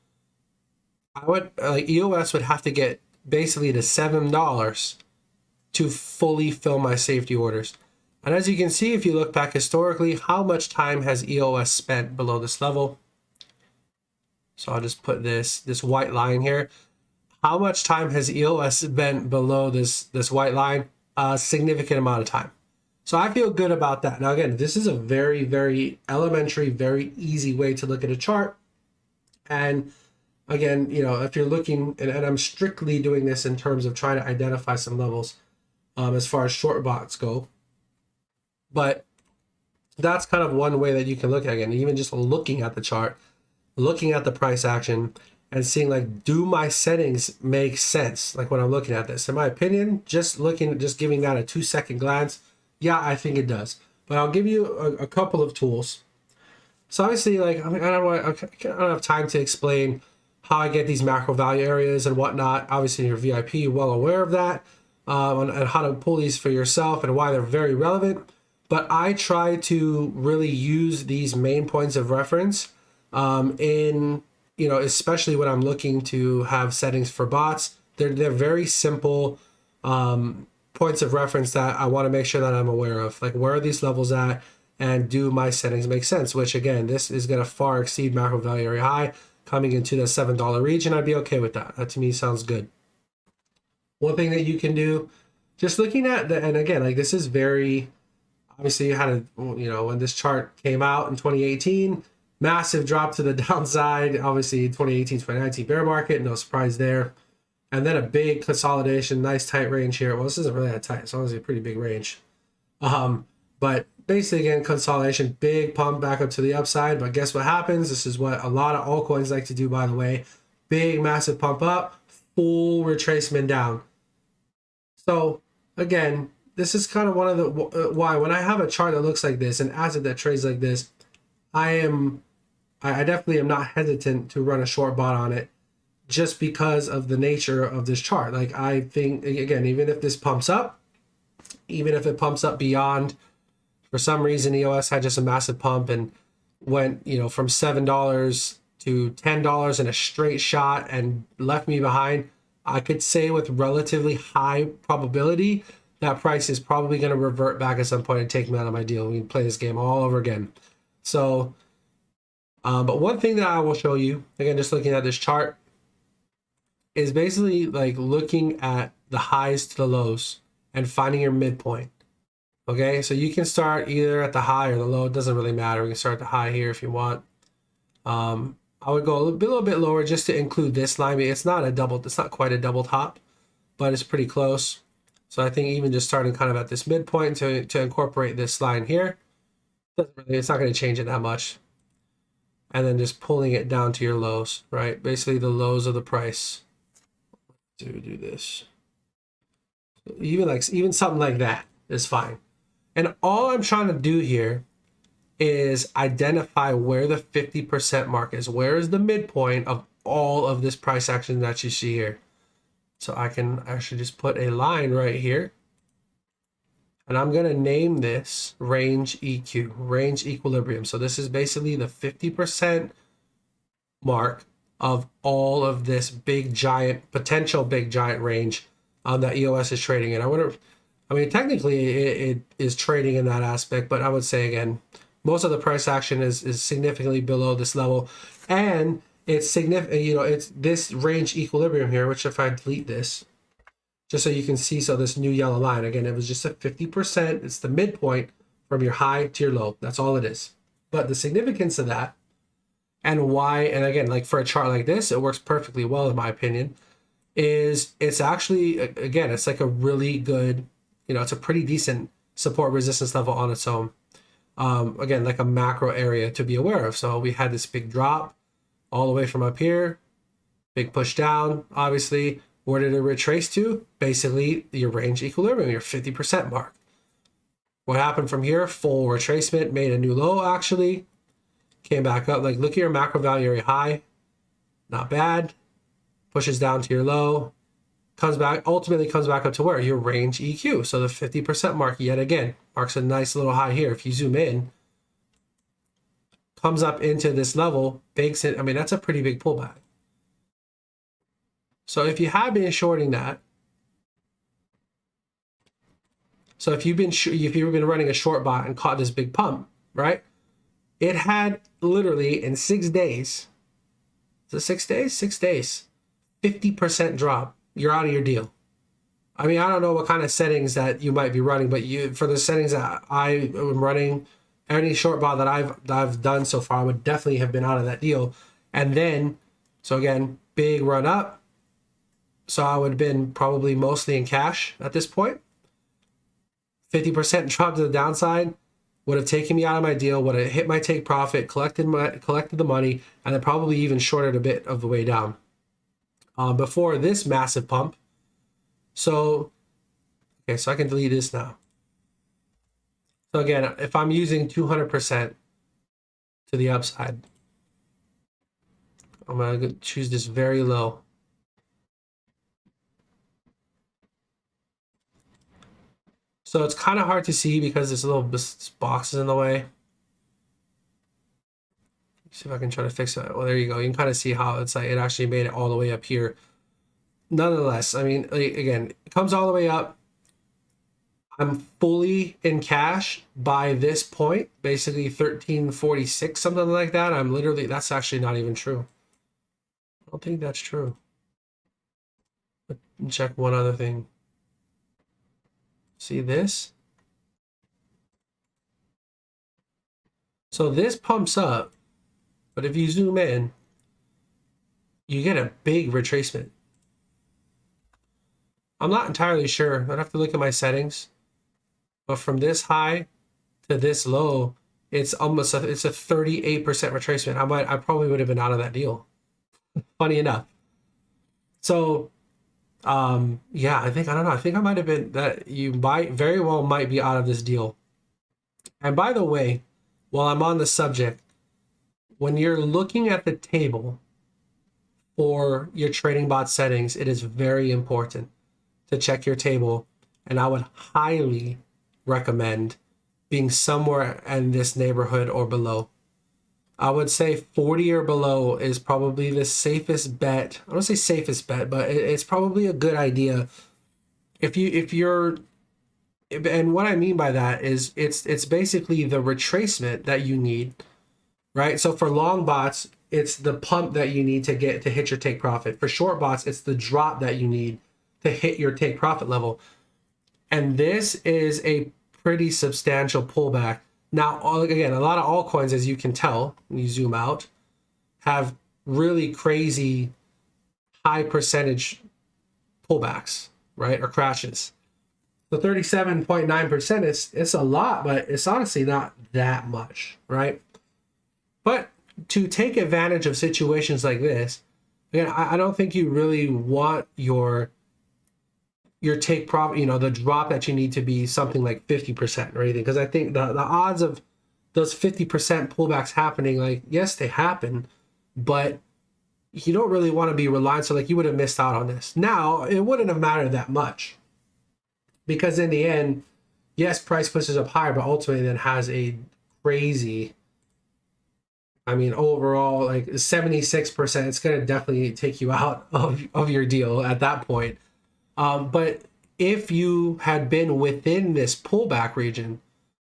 I would like EOS would have to get basically to $7 to fully fill my safety orders. And as you can see, if you look back historically, how much time has EOS spent below this level? So I'll just put this white line here. How much time has EOS spent below this white line? A significant amount of time. So I feel good about that. Now again, this is a very, very elementary, very easy way to look at a chart. And again, you know, if you're looking, and I'm strictly doing this in terms of trying to identify some levels as far as short bots go. But that's kind of one way that you can look at it. Again, even just looking at the chart, looking at the price action and seeing like, do my settings make sense? Like when I'm looking at this, in my opinion, just giving that a 2-second glance, yeah, I think it does. But I'll give you a couple of tools. So obviously, like, I don't have time to explain how I get these macro value areas and whatnot. Obviously, you're VIP, you're well aware of that, and how to pull these for yourself and why they're very relevant. But I try to really use these main points of reference in, you know, especially when I'm looking to have settings for bots. They're very simple points of reference that I want to make sure that I'm aware of. Like, where are these levels at? And do my settings make sense? Which again, this is going to far exceed macro value area high coming into the $7 region. I'd be okay with that. That to me sounds good. One thing that you can do, just looking at the, and again, like this is very, obviously you had a, you know, when this chart came out in 2018, massive drop to the downside. Obviously 2018, 2019 bear market, no surprise there. And then a big consolidation, nice tight range here. Well, this isn't really that tight. It's honestly a pretty big range. But basically, again, consolidation, big pump back up to the upside. But guess what happens? This is what a lot of altcoins like to do, by the way. Big, massive pump up, full retracement down. So again, this is kind of one of the why when I have a chart that looks like this, an asset that trades like this, I definitely am not hesitant to run a short bot on it, just because of the nature of this chart. Like, I think, again, even if this pumps up, even if it pumps up beyond, for some reason, EOS had just a massive pump and went, you know, from $7 to $10 in a straight shot and left me behind, I could say with relatively high probability that price is probably going to revert back at some point and take me out of my deal. We can play this game all over again. So, but one thing that I will show you, again, just looking at this chart, is basically like looking at the highs to the lows and finding your midpoint. Okay, so you can start either at the high or the low. It doesn't really matter. We can start at the high here if you want. I would go a little bit lower just to include this line. It's not quite a double top, but it's pretty close. So I think even just starting kind of at this midpoint to incorporate this line here, it's not going to change it that much. And then just pulling it down to your lows, right? Basically the lows of the price. To do this, even something like that is fine. And all I'm trying to do here is identify where the 50% mark is. Where is the midpoint of all of this price action that you see here? So I can actually just put a line right here, and I'm going to name this range EQ, range equilibrium. So this is basically the 50% mark of all of this potential big giant range that EOS is trading in. I mean, technically it is trading in that aspect, but I would say, again, most of the price action is significantly below this level, and it's significant, you know, it's this range equilibrium here, which if I delete this, just so you can see, so this new yellow line, again, it was just a 50%, it's the midpoint from your high to your low. That's all it is. But the significance of that, and why, and again, like for a chart like this, it works perfectly well in my opinion, is it's actually, again, it's like a really good, you know, it's a pretty decent support resistance level on its own. Again, like a macro area to be aware of. So we had this big drop all the way from up here, big push down, obviously. Where did it retrace to? Basically your range equilibrium, your 50% mark. What happened from here? Full retracement, made a new low actually. Came back up. Like, look at your macro value area high. Not bad. pushes down to your low, comes back, ultimately comes back up to where? Your range EQ. So the 50% mark yet again marks a nice little high here. If you zoom in, comes up into this level, banks it. I mean, that's a pretty big pullback. So if you have been shorting that, so if you've been running a short bot and caught this big pump, right? It had literally in 6 days, is it 6 days? 6 days, 50% drop. You're out of your deal. I mean, I don't know what kind of settings that you might be running, but for the settings that I am running, any short bot that I've done so far, I would definitely have been out of that deal. And then, so again, big run up. So I would have been probably mostly in cash at this point. 50% drop to the downside would have taken me out of my deal, would have hit my take profit, collected the money, and then probably even shorted a bit of the way down before this massive pump. So, okay, so I can delete this now. So again, if I'm using 200% to the upside, I'm going to choose this very low. So it's kind of hard to see because this box is in the way. See if I can try to fix it. Well, there you go. You can kind of see how it's like it actually made it all the way up here. Nonetheless, I mean, again, it comes all the way up. I'm fully in cash by this point, basically 1346, something like that. I'm literally, that's actually not even true. I don't think that's true. But check one other thing. See this? So this pumps up, but if you zoom in, you get a big retracement. I'm not entirely sure. I'd have to look at my settings. But from this high to this low, it's a 38% retracement. I probably would have been out of that deal. Funny enough. So yeah, I don't know. I think I might have been that you very well might be out of this deal. And by the way, while I'm on the subject, when you're looking at the table for your trading bot settings, it is very important to check your table. And I would highly recommend being somewhere in this neighborhood or below. I would say 40 or below is probably the safest bet. I don't say safest bet, but it's probably a good idea. And what I mean by that is it's basically the retracement that you need, right? So for long bots, it's the pump that you need to hit your take profit. For short bots, it's the drop that you need to hit your take profit level. And this is a pretty substantial pullback. Now, again, a lot of altcoins, as you can tell when you zoom out, have really crazy high percentage pullbacks, right? Or crashes. The 37.9% it's a lot, but it's honestly not that much, right? But to take advantage of situations like this, again, I don't think you really want your take profit, the drop that you need to be something like 50% or anything. Because I think the odds of those 50% pullbacks happening, like, yes, they happen, but you don't really want to be reliant. So like you would have missed out on this. Now, it wouldn't have mattered that much because in the end, yes, price pushes up higher, but ultimately then has a crazy, I mean, overall, like 76%, it's going to definitely take you out of your deal at that point. But if you had been within this pullback region,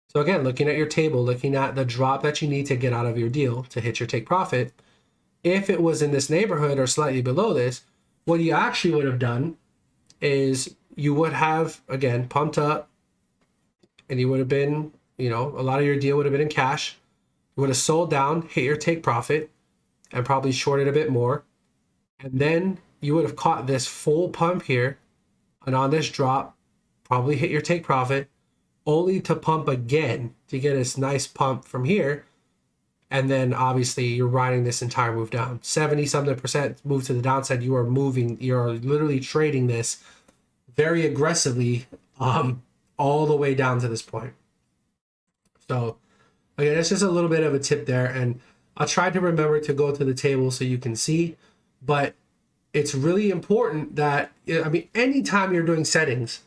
so again, looking at your table, looking at the drop that you need to get out of your deal to hit your take profit, if it was in this neighborhood or slightly below this, what you actually would have done is you would have, again, pumped up and you would have been, a lot of your deal would have been in cash. You would have sold down, hit your take profit, and probably shorted a bit more. And then you would have caught this full pump here. And on this drop, probably hit your take profit, only to pump again to get this nice pump from here. And then obviously you're riding this entire move down. 70-something% move to the downside. You are literally trading this very aggressively all the way down to this point. So again, it's just a little bit of a tip there. And I'll try to remember to go to the table so you can see. But it's really important that, I mean, anytime you're doing settings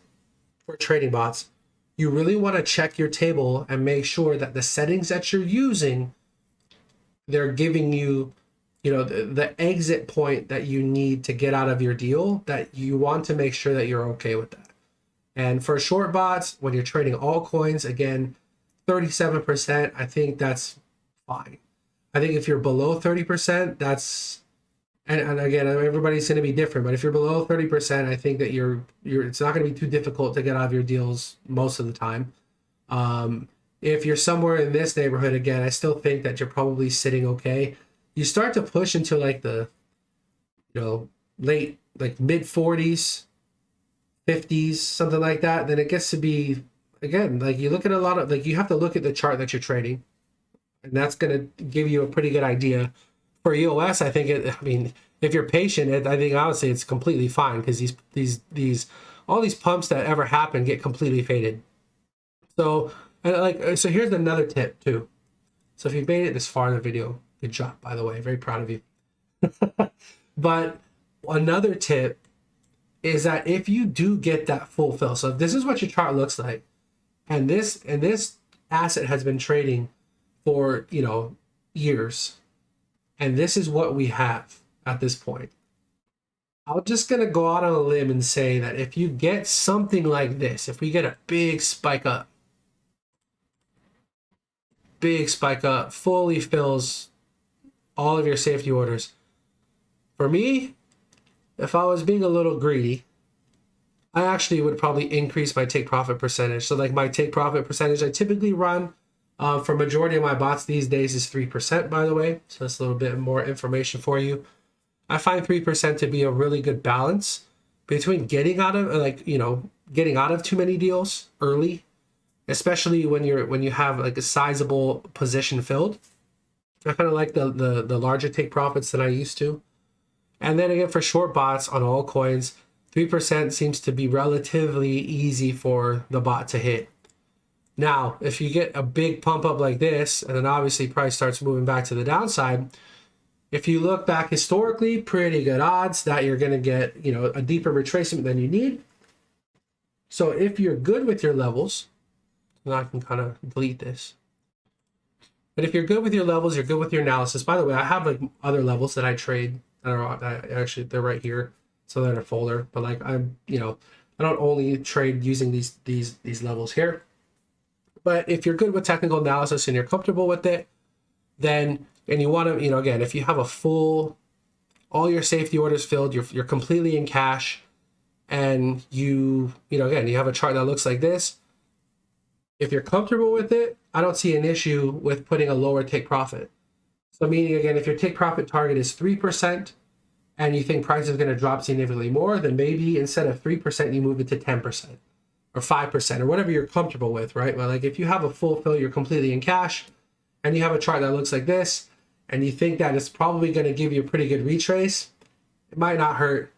for trading bots, you really want to check your table and make sure that the settings that you're using, they're giving you, the exit point that you need to get out of your deal, that you want to make sure that you're okay with that. And for short bots, when you're trading altcoins, again, 37%, I think that's fine. I think if you're below 30%, that's, and again, everybody's going to be different, but if you're below 30%, I think that it's not going to be too difficult to get out of your deals most of the time. If you're somewhere in this neighborhood, again, I still think that you're probably sitting okay. You start to push into like the, late, like mid 40s, 50s, something like that, then it gets to be, again, like you look at a lot of, like you have to look at the chart that you're trading, and that's going to give you a pretty good idea. For EOS, I think if you're patient, I think honestly it's completely fine, because all these pumps that ever happen get completely faded. So here's another tip too. So if you've made it this far in the video, good job, by the way, very proud of you. But another tip is that if you do get that full fill, so if this is what your chart looks like, and this asset has been trading for years, and this is what we have at this point, I'm just going to go out on a limb and say that if you get something like this, if we get a big spike up, fully fills all of your safety orders. For me, if I was being a little greedy, I actually would probably increase my take profit percentage. So like my take profit percentage I typically run for majority of my bots these days is 3%, by the way. So that's a little bit more information for you. I find 3% to be a really good balance between getting out of too many deals early, especially when you have like a sizable position filled. I kind of like the larger take profits than I used to. And then again, for short bots on altcoins, 3% seems to be relatively easy for the bot to hit. Now, if you get a big pump up like this, and then obviously price starts moving back to the downside, if you look back historically, pretty good odds that you're going to get, a deeper retracement than you need. So if you're good with your levels, and I can kind of delete this. But if you're good with your levels, you're good with your analysis. By the way, I have like other levels that I trade that they're right here. So they're in a folder, but like I don't only trade using these levels here. But if you're good with technical analysis and you're comfortable with it, then, and you want to, again, if you have all your safety orders filled, you're completely in cash, and again, you have a chart that looks like this. If you're comfortable with it, I don't see an issue with putting a lower take profit. So meaning, again, if your take profit target is 3%, and you think price is going to drop significantly more, then maybe instead of 3%, you move it to 10% or 5% or whatever you're comfortable with, right? Well, like if you have a full fill, you're completely in cash, and you have a chart that looks like this, and you think that it's probably going to give you a pretty good retrace, it might not hurt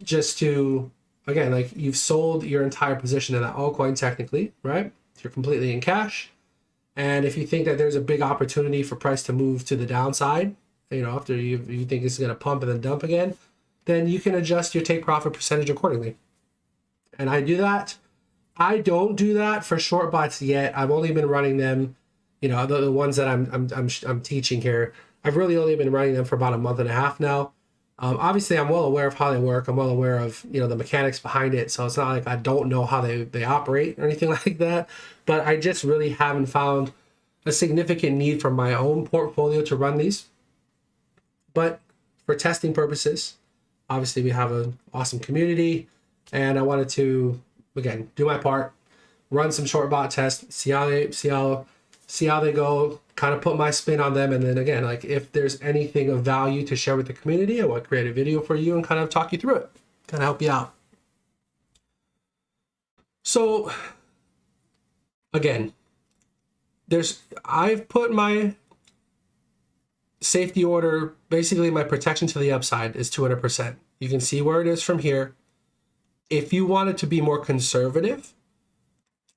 just to, again, like you've sold your entire position in that altcoin technically, right? You're completely in cash. And if you think that there's a big opportunity for price to move to the downside, after you think it's going to pump and then dump again, then you can adjust your take profit percentage accordingly. And I do that. I don't do that for short bots yet. I've only been running them, the ones that I'm teaching here. I've really only been running them for about a month and a half now. Obviously, I'm well aware of how they work. I'm well aware of the mechanics behind it. So it's not like I don't know how they operate or anything like that. But I just really haven't found a significant need for my own portfolio to run these. But for testing purposes, obviously we have an awesome community, and I wanted to, again, do my part, run some short bot tests, see how they go, kind of put my spin on them, and then again, like if there's anything of value to share with the community, I want to create a video for you and kind of talk you through it, kind of help you out. So again, I've put my safety order, basically my protection to the upside is 200%. You can see where it is from here. If you want it to be more conservative,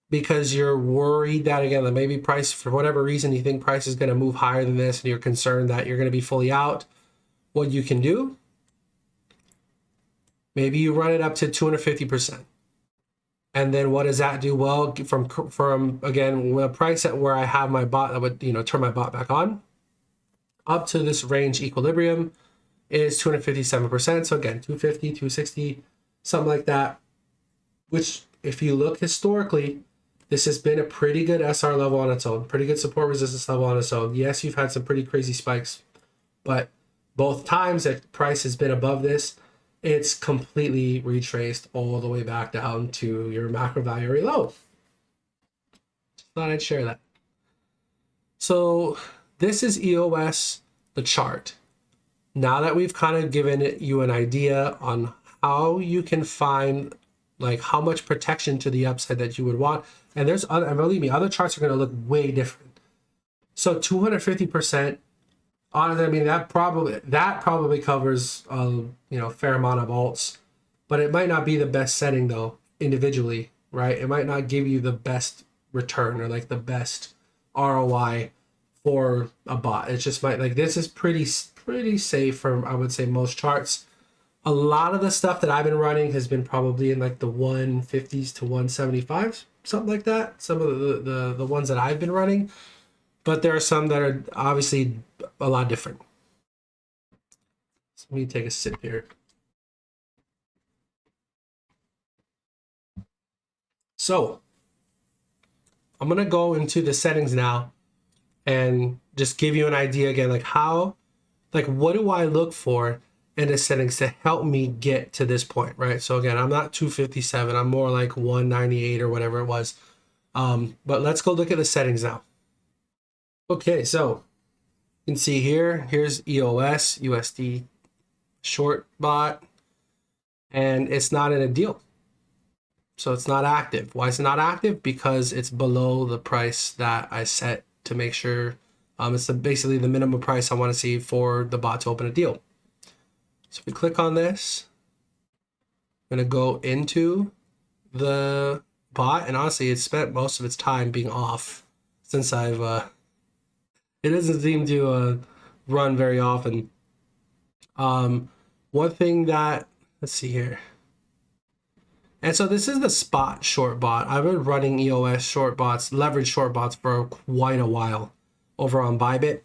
because you're worried that, again, that maybe price, for whatever reason, you think price is going to move higher than this, and you're concerned that you're going to be fully out, what you can do Maybe you run it up to 250%. And then what does that do? Well, from again, the price at where I have my bot, I would, turn my bot back on, up to this range equilibrium is 257%. So again, 250, 260, something like that, which if you look historically, this has been a pretty good SR level on its own, pretty good support resistance level on its own. Yes, you've had some pretty crazy spikes, but both times that price has been above this, it's completely retraced all the way back down to your macro value area low. Just thought I'd share that. So this is EOS, the chart. Now that we've kind of given you an idea on how you can find like how much protection to the upside that you would want, and there's other, and believe me, other charts are going to look way different. So 250%. Honestly, I mean that probably covers fair amount of alts, but it might not be the best setting though individually, right? It might not give you the best return or like the best ROI for a bot. It just might, like, this is pretty safe for, I would say, most charts. A lot of the stuff that I've been running has been probably in like the 150s to 175s, something like that. Some of the ones that I've been running, but there are some that are obviously a lot different. So let me take a sip here. So I'm gonna go into the settings now and just give you an idea again, like what do I look for in the settings to help me get to this point, right? So again, I'm not 257, I'm more like 198 or whatever it was. But let's go look at the settings now. Okay, so you can see here's EOS, USD short bot, and it's not in a deal. So it's not active. Why is it not active? Because it's below the price that I set to make sure it's basically the minimum price I want to see for the bot to open a deal. So if we click on this, I'm going to go into the bot, and honestly, it's spent most of its time being off since I've it doesn't seem to run very often. One thing that, let's see here. And so this is the spot short bot. I've been running EOS short bots, leverage short bots for quite a while over on Bybit,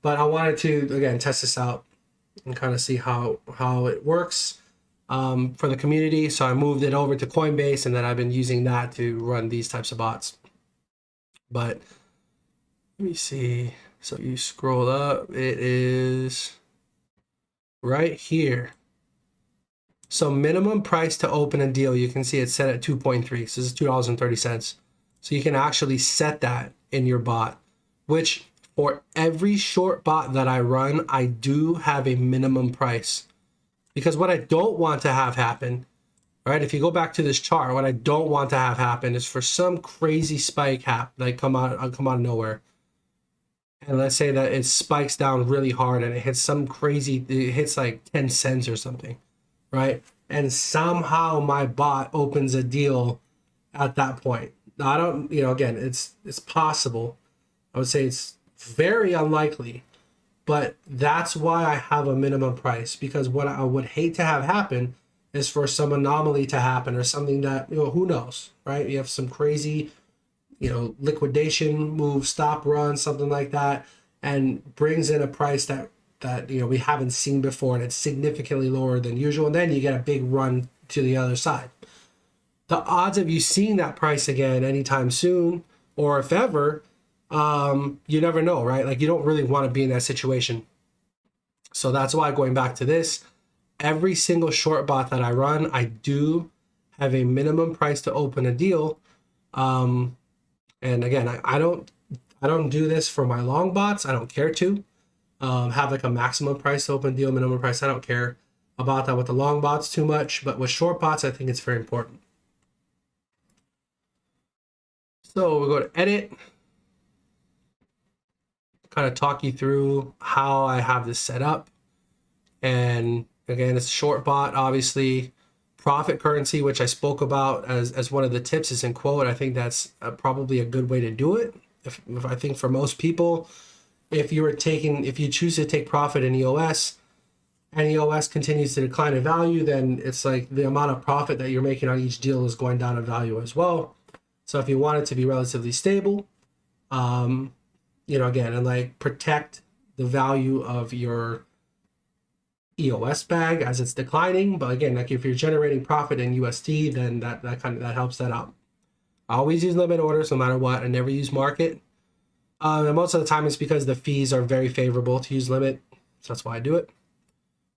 but I wanted to, again, test this out and kind of see how it works for the community. So I moved it over to Coinbase, and then I've been using that to run these types of bots. But let me see. So you scroll up, it is right here. So minimum price to open a deal, you can see it's set at 2.3. So this is $2.30. So you can actually set that in your bot, which for every short bot that I run, I do have a minimum price. Because what I don't want to have happen, right? If you go back to this chart, what I don't want to have happen is for some crazy spike come out of nowhere. And let's say that it spikes down really hard and it hits it hits like 10 cents or something, right? And somehow my bot opens a deal at that point. Now, I don't, again, it's possible. I would say it's very unlikely, but that's why I have a minimum price, because what I would hate to have happen is for some anomaly to happen or something that, who knows, right? You have some crazy, liquidation move, stop run, something like that, and brings in a price that we haven't seen before, and it's significantly lower than usual, and then you get a big run to the other side. The odds of you seeing that price again anytime soon, or if ever, you never know, right? Like, you don't really want to be in that situation. So that's why, going back to this, every single short bot that I run, I do have a minimum price to open a deal. And again, I don't do this for my long bots. I don't care to have like a maximum price to open deal, minimum price. I don't care about that with the long bots too much, but with short bots, I think it's very important. So we'll go to edit, kind of talk you through how I have this set up. And again, it's a short bot, obviously. Profit currency, which I spoke about as one of the tips, is in quote. I think that's probably a good way to do it. If I think for most people, if you choose to take profit in EOS and EOS continues to decline in value, then it's like the amount of profit that you're making on each deal is going down in value as well. So if you want it to be relatively stable, you know, again, and like protect the value of your EOS bag as it's declining. But again, like if you're generating profit in USD, then that helps that out. I always use limit orders no matter what. I never use market. And most of the time it's because the fees are very favorable to use limit. So that's why I do it.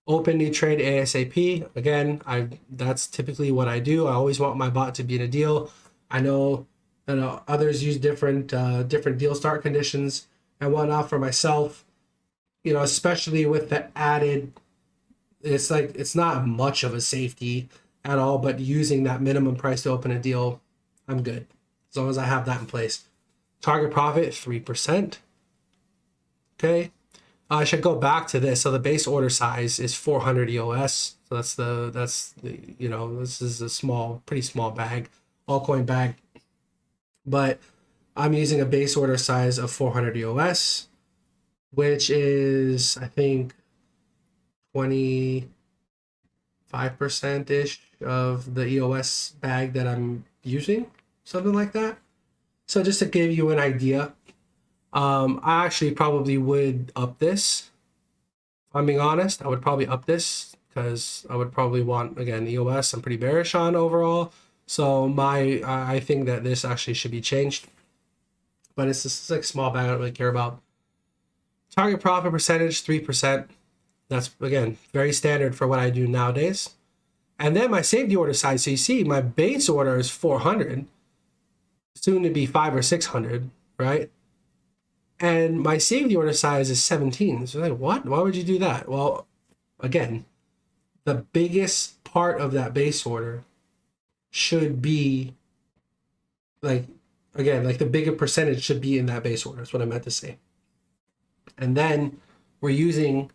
Open new trade ASAP. Again, that's typically what I do. I always want my bot to be in a deal. I know that others use different deal start conditions and whatnot. For myself, you know, especially with the added, it's like it's not much of a safety at all, but using that minimum price to open a deal, I'm good as long as I have that in place. Target profit 3%. Okay. I should go back to this. So the base order size is 400 EOS. So that's the you know, this is a pretty small bag, altcoin bag. But I'm using a base order size of 400 EOS, which is, I think, 25%-ish of the EOS bag that I'm using, something like that. So just to give you an idea, I actually probably would up this. If I'm being honest, I would probably up this because I would probably want, again, EOS I'm pretty bearish on overall. So I think that this actually should be changed. But it's just like small bag I don't really care about. Target profit percentage, 3%. That's, again, very standard for what I do nowadays. And then my safety order size, so you see my base order is 400, soon to be 500 or 600, right? And my safety order size is 17. So like, what? Why would you do that? Well, again, the biggest part of that base order should be like, again, like the bigger percentage should be in that base order. That's what I meant to say. And then we're using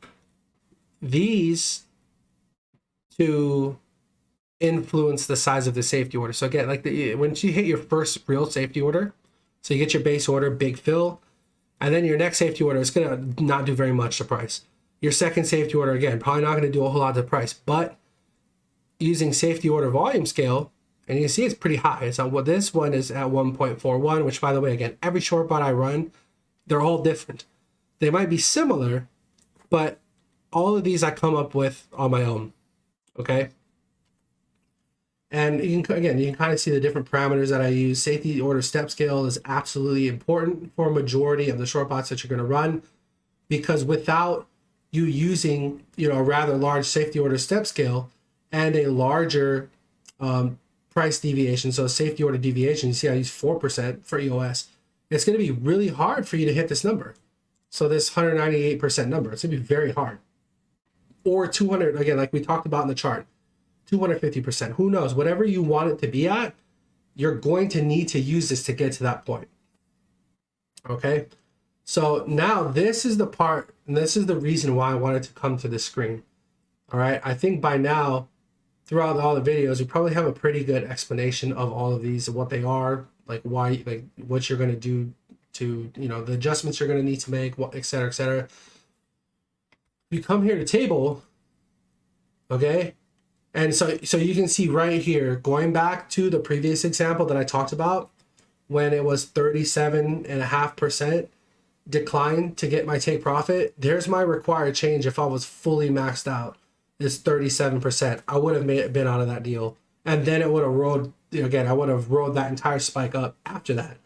these to influence the size of the safety order. So again, like once you hit your first real safety order, so you get your base order, big fill, and then your next safety order is going to not do very much to price. Your second safety order, again, probably not going to do a whole lot to price, but using safety order volume scale, and you can see it's pretty high. So what this one is at 1.41, which, by the way, again, every short bot I run, they're all different. They might be similar, but all of these I come up with on my own, okay? And you can kind of see the different parameters that I use. Safety order step scale is absolutely important for a majority of the short bots that you're going to run, because without you using, you know, a rather large safety order step scale and a larger price deviation, so safety order deviation, you see I use 4% for EOS, it's going to be really hard for you to hit this number. So this 198% number, it's going to be very hard. Or 200, again, like we talked about in the chart, 250%. Who knows? Whatever you want it to be at, you're going to need to use this to get to that point. Okay? So now this is the part, and this is the reason why I wanted to come to this screen. All right? I think by now, throughout all the videos, we probably have a pretty good explanation of all of these, what they are, like why, like what you're going to do to, you know, the adjustments you're going to need to make, what, et cetera, et cetera. You come here to table, okay? And so you can see right here, going back to the previous example that I talked about, when it was 37.5% decline to get my take profit, there's my required change if I was fully maxed out, is 37%. I would have been out of that deal. And then it would have rolled, again, I would have rolled that entire spike up after that,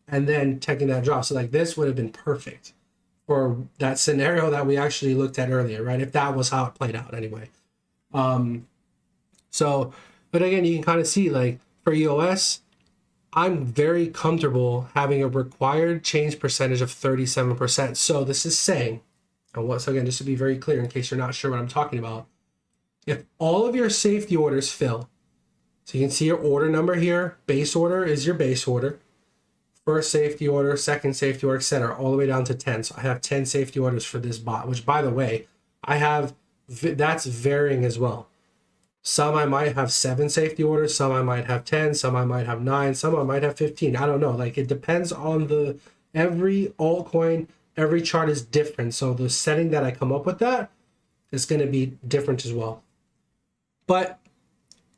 and then taking that drop. So like this would have been perfect for that scenario that we actually looked at earlier, right? If that was how it played out anyway. So, but again, you can kind of see, like for EOS, I'm very comfortable having a required change percentage of 37%. So this is saying, and once again, just to be very clear in case you're not sure what I'm talking about, if all of your safety orders fill, so you can see your order number here, base order is your base order, first safety order, second safety order, etc., all the way down to 10. So I have 10 safety orders for this bot, which, by the way, I have, that's varying as well. Some I might have 7 safety orders, some I might have 10, some I might have 9, some I might have 15. I don't know. Like, it depends on every altcoin, every chart is different. So the setting that I come up with that is going to be different as well. But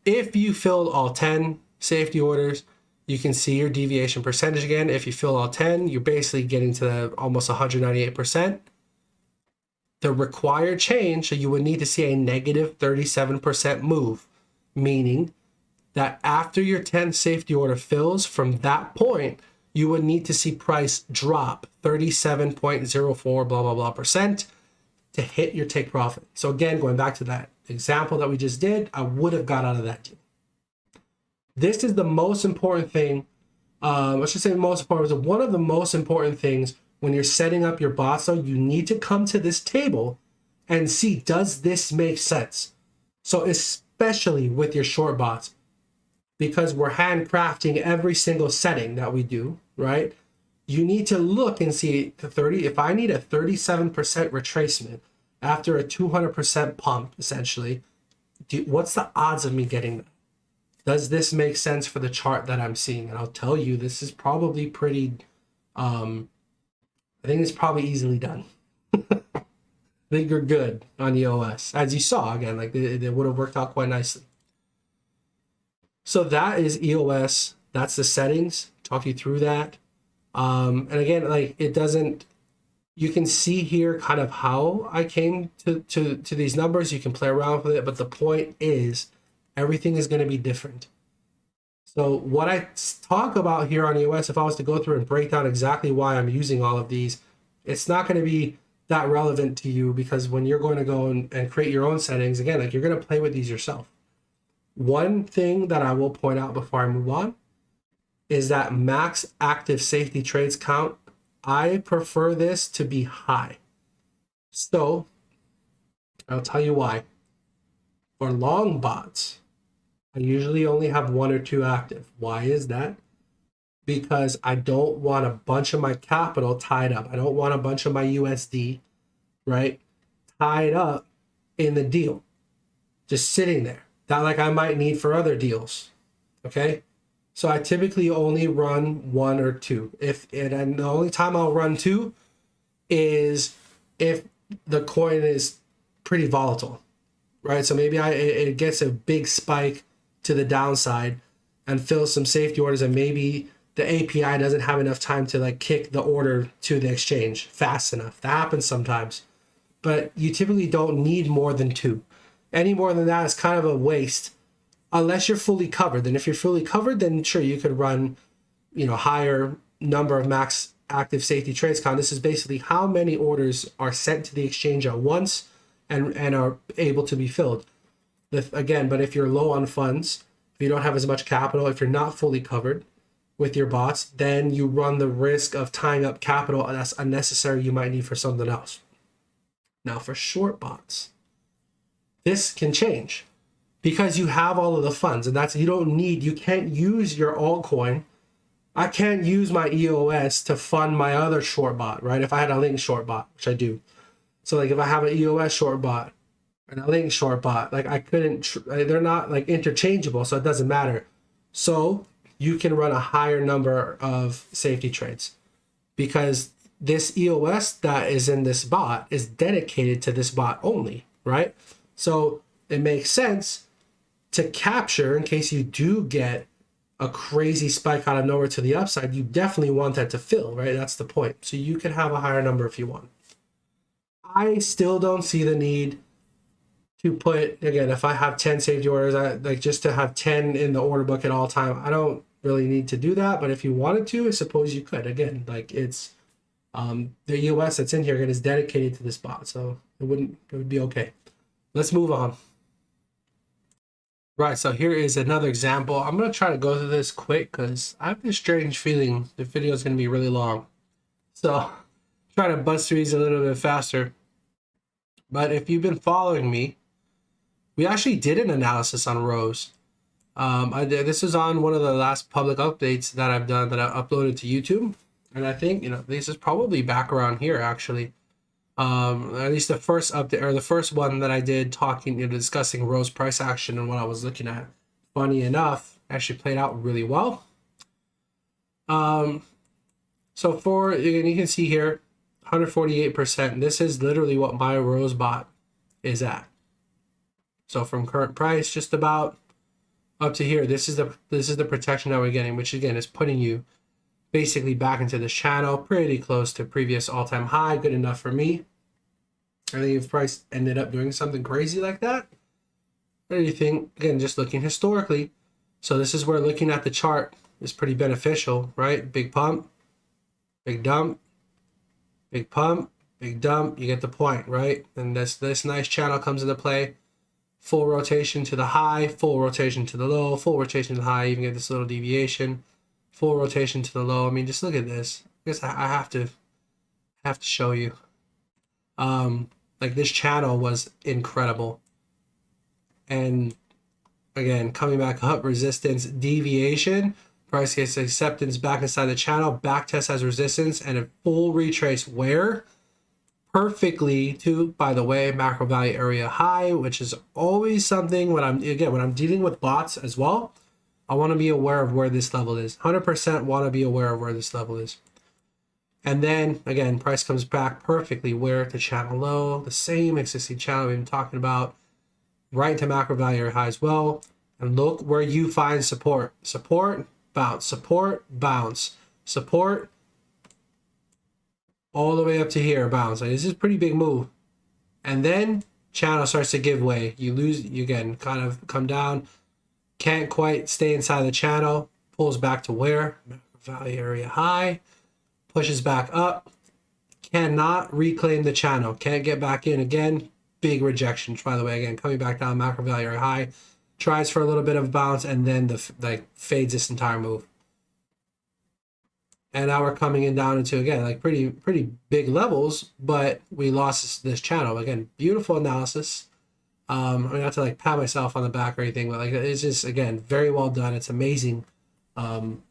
if you filled all 10 safety orders, you can see your deviation percentage again. If you fill all 10, you're basically getting to almost 198%. The required change, so you would need to see a negative 37% move, meaning that after your 10th safety order fills, from that point, you would need to see price drop 37.04 blah, blah, blah percent to hit your take profit. So again, going back to that example that we just did, I would have got out of that deal. This is the most important thing. I should say most important. One of the most important things when you're setting up your bots, though, you need to come to this table and see, does this make sense? So especially with your short bots, because we're handcrafting every single setting that we do, right? You need to look and see if I need a 37% retracement after a 200% pump, essentially, what's the odds of me getting that? Does this make sense for the chart that I'm seeing? And I'll tell you, this is probably pretty, I think it's probably easily done. I think you're good on EOS. As you saw, again, like it would have worked out quite nicely. So that is EOS. That's the settings. Talk you through that. And again, like it doesn't, you can see here kind of how I came to these numbers. You can play around with it, but the point is everything is going to be different. So what I talk about here on EOS, if I was to go through and break down exactly why I'm using all of these, it's not going to be that relevant to you, because when you're going to go and create your own settings, again, like you're going to play with these yourself. One thing that I will point out before I move on is that max active safety trades count. I prefer this to be high. So I'll tell you why. For long bots, I usually only have 1 or 2 active. Why is that? Because I don't want a bunch of my capital tied up. I don't want a bunch of my USD, right, tied up in the deal, just sitting there. That like I might need for other deals, okay? So I typically only run 1 or 2. And the only time I'll run 2 is if the coin is pretty volatile, right? So maybe it gets a big spike to the downside and fills some safety orders, and maybe the API doesn't have enough time to like kick the order to the exchange fast enough. That happens sometimes, but you typically don't need more than 2. Any more than that is kind of a waste, unless you're fully covered. Then if you're fully covered, then sure, you could run, higher number of max active safety trades count. This is basically how many orders are sent to the exchange at once and are able to be filled. Again, but if you're low on funds, if you don't have as much capital, if you're not fully covered with your bots, then you run the risk of tying up capital that's unnecessary you might need for something else. Now for short bots, this can change because you have all of the funds, and you can't use your altcoin. I can't use my EOS to fund my other short bot, right? If I had a Link short bot, which I do. So like if I have an EOS short bot and a Link short bot, like I couldn't, they're not like interchangeable, so it doesn't matter. So you can run a higher number of safety trades because this EOS that is in this bot is dedicated to this bot only, right? So it makes sense to capture, in case you do get a crazy spike out of nowhere to the upside, you definitely want that to fill, right? That's the point. So you can have a higher number if you want. I still don't see the need to put, again, if I have 10 safety orders, like just to have 10 in the order book at all time. I don't really need to do that, but if you wanted to, I suppose you could. Again, like it's the EOS that's in here again is dedicated to this bot, so it would be okay. Let's move on. Right, so here is another example. I'm going to try to go through this quick because I have this strange feeling the video is going to be really long. So try to bust through these a little bit faster. But if you've been following me, we actually did an analysis on rows. This is on one of the last public updates that I've done that I uploaded to YouTube. And I think, this is probably back around here, actually. At least the first update, or the first one that I did talking, discussing Rose price action and what I was looking at. Funny enough, actually played out really well. So you can see here, 148%. This is literally what my Rose bot is at. So from current price, just about up to here, this is the protection that we're getting, which again is putting you basically back into this channel, pretty close to previous all-time high. Good enough for me. I think if price ended up doing something crazy like that, what do you think? Again, just looking historically. So this is where looking at the chart is pretty beneficial, right? Big pump, big dump, big pump, big dump. You get the point, right? And this nice channel comes into play. Full rotation to the high, full rotation to the low, full rotation to the high. Even get this little deviation. Full rotation to the low. I mean, just look at this. I guess I have to show you. Like this channel was incredible. And again, coming back up, resistance, deviation, price gets acceptance back inside the channel, back test has resistance, and a full retrace where perfectly to, by the way, macro value area high, which is always something when I'm dealing with bots as well. I want to be aware of where this level is. 100% want to be aware of where this level is. And then again, price comes back perfectly where to channel low, the same existing channel we've been talking about, right into macro value area high as well. And look where you find support. Support, bounce, support, bounce, support, all the way up to here, bounce. Like, this is a pretty big move. And then channel starts to give way. You lose, you again kind of come down, can't quite stay inside the channel, pulls back to where? Macro value area high, pushes back up, cannot reclaim the channel, can't get back in again. Big rejection, by the way, again, coming back down, macro value area high, tries for a little bit of bounce, and then fades this entire move. And now we're coming in down into, again, like pretty big levels, but we lost this channel. Again, beautiful analysis. I mean, not to like pat myself on the back or anything, but like it's just, again, very well done. It's amazing when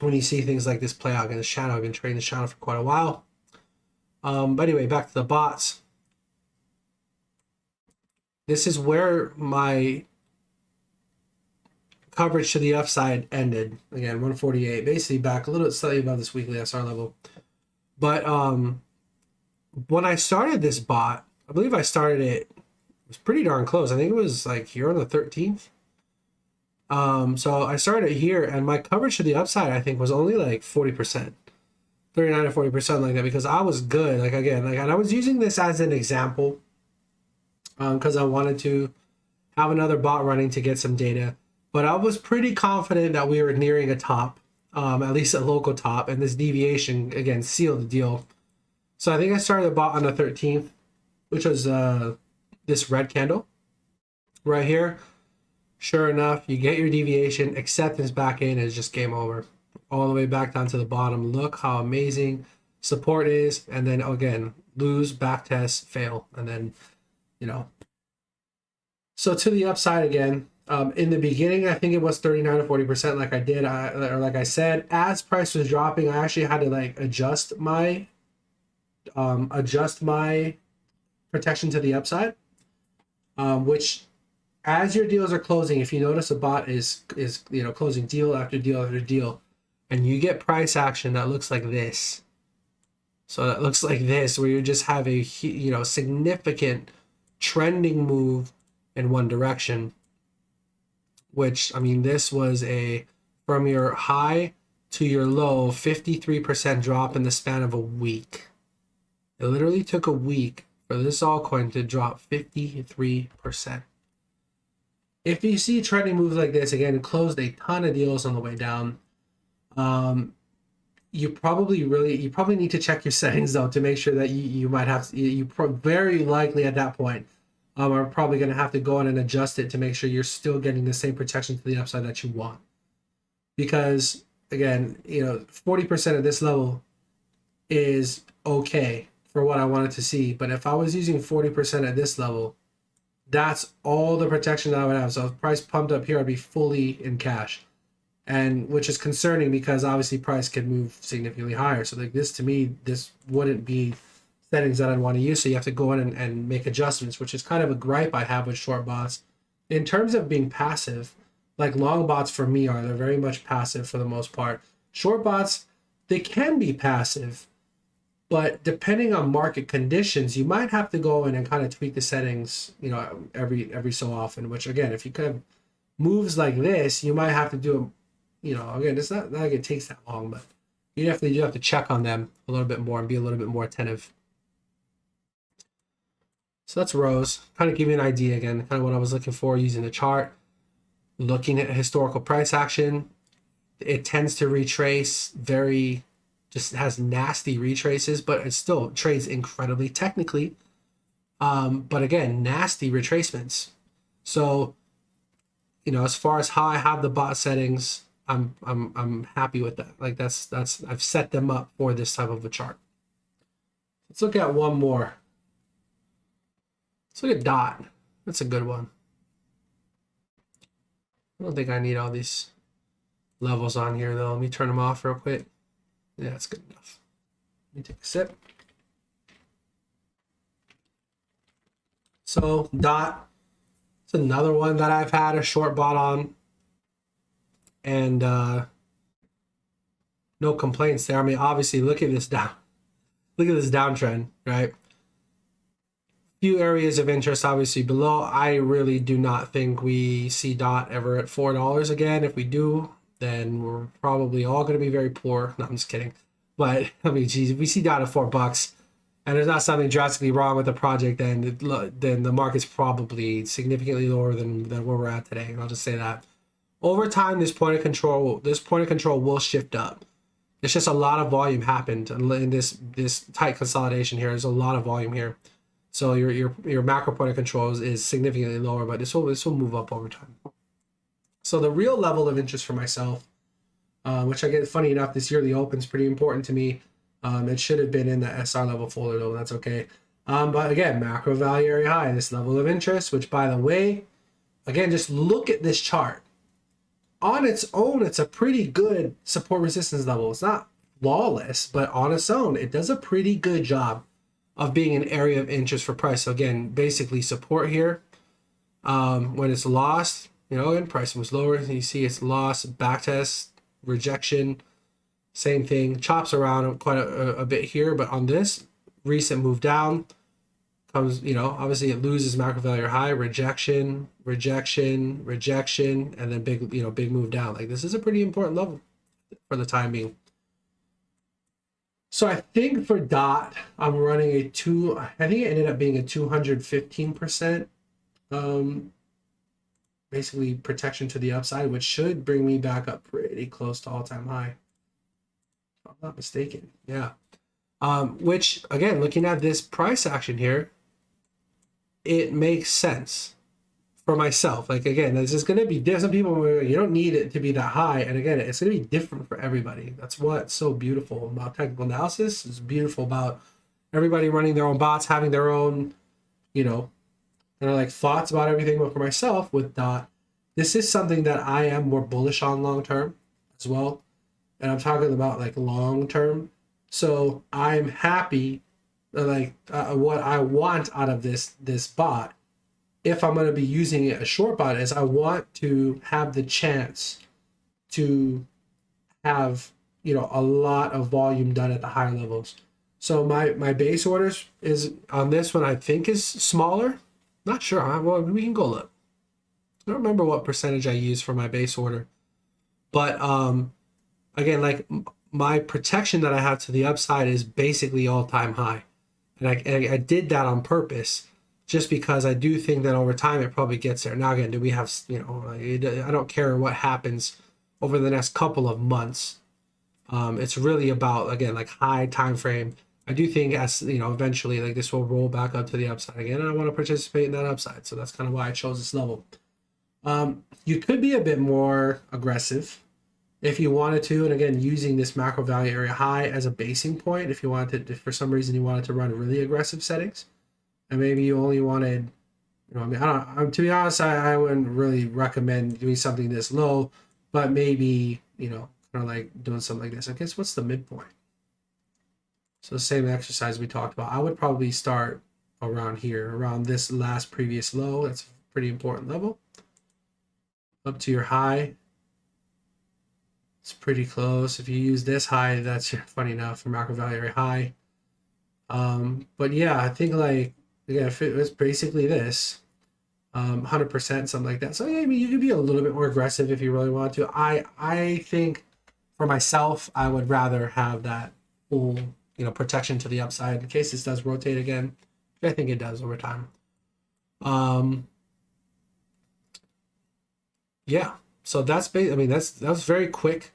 you see things like this play out in this channel. I've been trading this channel for quite a while. But anyway, back to the bots. This is where my coverage to the upside ended. Again, 148, basically back a little bit slightly above this weekly SR level. But when I started this bot, I believe I started it was pretty darn close. I think it was like here on the 13th. So I started here, and my coverage to the upside, I think, was only like 40%, 39 to 40%, like that, because I was good. Like again, like, and I was using this as an example because I wanted to have another bot running to get some data. But I was pretty confident that we were nearing a top, at least a local top, and this deviation, again, sealed the deal. So I think I started the bot on the 13th, which was this red candle right here. Sure enough, you get your deviation, acceptance back in, is just game over. All the way back down to the bottom. Look how amazing support is. And then, again, lose, back test, fail. And then, you know. So to the upside again. In the beginning, I think it was 39 to 40%, like I did, or like I said. As price was dropping, I actually had to like adjust my protection to the upside, which as your deals are closing, if you notice a bot is closing deal after deal after deal, and you get price action that looks like this. So that looks like this, where you just have a significant trending move in one direction. Which, I mean, this was from your high to your low, 53% drop in the span of a week. It literally took a week for this altcoin to drop 53%. If you see trending moves like this, again, it closed a ton of deals on the way down. You probably need to check your settings though to make sure that you might have, very likely at that point, are probably going to have to go in and adjust it to make sure you're still getting the same protection to the upside that you want. Because again, 40% of this level is okay for what I wanted to see. But if I was using 40% at this level, that's all the protection that I would have. So if price pumped up here, I'd be fully in cash. And which is concerning because obviously price could move significantly higher. So like this, to me, this wouldn't be settings that I'd want to use. So you have to go in and make adjustments, which is kind of a gripe I have with short bots. In terms of being passive, like long bots for me they're very much passive for the most part. Short bots, they can be passive, But depending on market conditions, you might have to go in and kind of tweak the settings, you know, every so often, which again, if you kind of moves like this, you might have to do, you know, again, it's not like it takes that long, but you definitely do have to check on them a little bit more and be a little bit more attentive. So that's rows, kind of give you an idea again, kind of what I was looking for using the chart, looking at historical price action. It tends to retrace just has nasty retraces, but it still trades incredibly technically. But again, nasty retracements. So, you know, as far as how I have the bot settings, I'm happy with that. Like that's I've set them up for this type of a chart. Let's look at one more. Let's look at DOT. That's a good one. I don't think I need all these levels on here though. Let me turn them off real quick. Yeah, that's good enough. Let me take a sip. So DOT, it's another one that I've had a short bot on, and no complaints there. I mean, obviously, look at this downtrend, right? Few areas of interest obviously below. I really do not think we see DOT ever at $4 again. If we do, then we're probably all going to be very poor. No, I'm just kidding. But I mean, geez, if we see DOT at $4 and there's not something drastically wrong with the project, then the market's probably significantly lower than where we're at today. I'll just say that. Over time, this point of control will shift up. It's just a lot of volume happened in this tight consolidation here. There's a lot of volume here. So your macro point of control is significantly lower, but this will move up over time. So the real level of interest for myself, which I get, funny enough, this yearly open is pretty important to me. It should have been in the SR level folder though, that's okay. But again, macro value area high, this level of interest, which by the way, again, just look at this chart. On its own, it's a pretty good support resistance level. It's not flawless, but on its own, it does a pretty good job of being an area of interest for price. So again, basically support here. When it's lost, you know, and price was lower, you see it's lost, backtest, rejection, same thing, chops around quite a bit here, but on this recent move down comes, you know, obviously it loses macro value high, rejection, rejection, rejection, and then big move down. Like this is a pretty important level for the time being. So I think for DOT, I'm running I think it ended up being a 215%, basically protection to the upside, which should bring me back up pretty close to all-time high. If I'm not mistaken, yeah. Which again, looking at this price action here, it makes sense for myself. Like again, this is going to be different. Some people, you don't need it to be that high, and again, it's going to be different for everybody. That's what's so beautiful about technical analysis. It's beautiful about everybody running their own bots, having their own, you know, kind of like thoughts about everything. But for myself with DOT, this is something that I am more bullish on long term as well, and I'm talking about like long term. So I'm happy, like what I want out of this bot, if I'm going to be using it as short bot, is I want to have the chance to have, you know, a lot of volume done at the higher levels. So my base orders is on this one, I think is smaller. Not sure. Well, we can go look. I don't remember what percentage I use for my base order, but again, like my protection that I have to the upside is basically all-time high, and I did that on purpose, just because I do think that over time it probably gets there. Now again, do we have, you know, I don't care what happens over the next couple of months. It's really about, again, like high time frame. I do think, as you know, eventually like this will roll back up to the upside again, and I want to participate in that upside. So that's kind of why I chose this level. You could be a bit more aggressive if you wanted to, and again, using this macro value area high as a basing point, if you wanted to, if for some reason you wanted to run really aggressive settings, and maybe you only wanted, you know, I mean, to be honest, I wouldn't really recommend doing something this low, but maybe, you know, kind of like doing something like this. I guess what's the midpoint? So the same exercise we talked about. I would probably start around here, around this last previous low. That's a pretty important level. Up to your high. It's pretty close. If you use this high, that's funny enough, for macro value area high. But yeah, I think like, yeah, if it was basically this, 100% something like that. So yeah, I mean, you could be a little bit more aggressive if you really want to. I think for myself, I would rather have that full, protection to the upside in case this does rotate again. I think it does over time. Yeah. So I mean, that was very quick.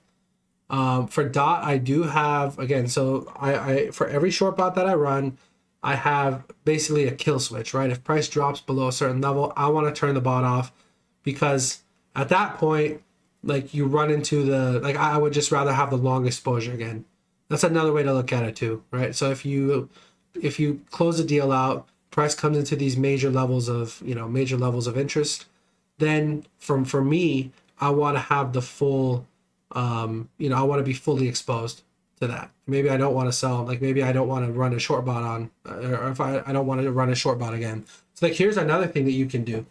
For DOT, I do have, again, so I for every short bot that I run, I have basically a kill switch, right? If price drops below a certain level, I want to turn the bot off, because at that point, like, you run into like, I would just rather have the long exposure again. That's another way to look at it too, right? So if you close a deal out, price comes into these major levels of, interest, then for me, I want to have the full, I want to be fully exposed to that. Maybe I don't want to sell, like maybe I don't want to run a short bot on, or if I don't want to run a short bot again. So like, here's another thing that you can do.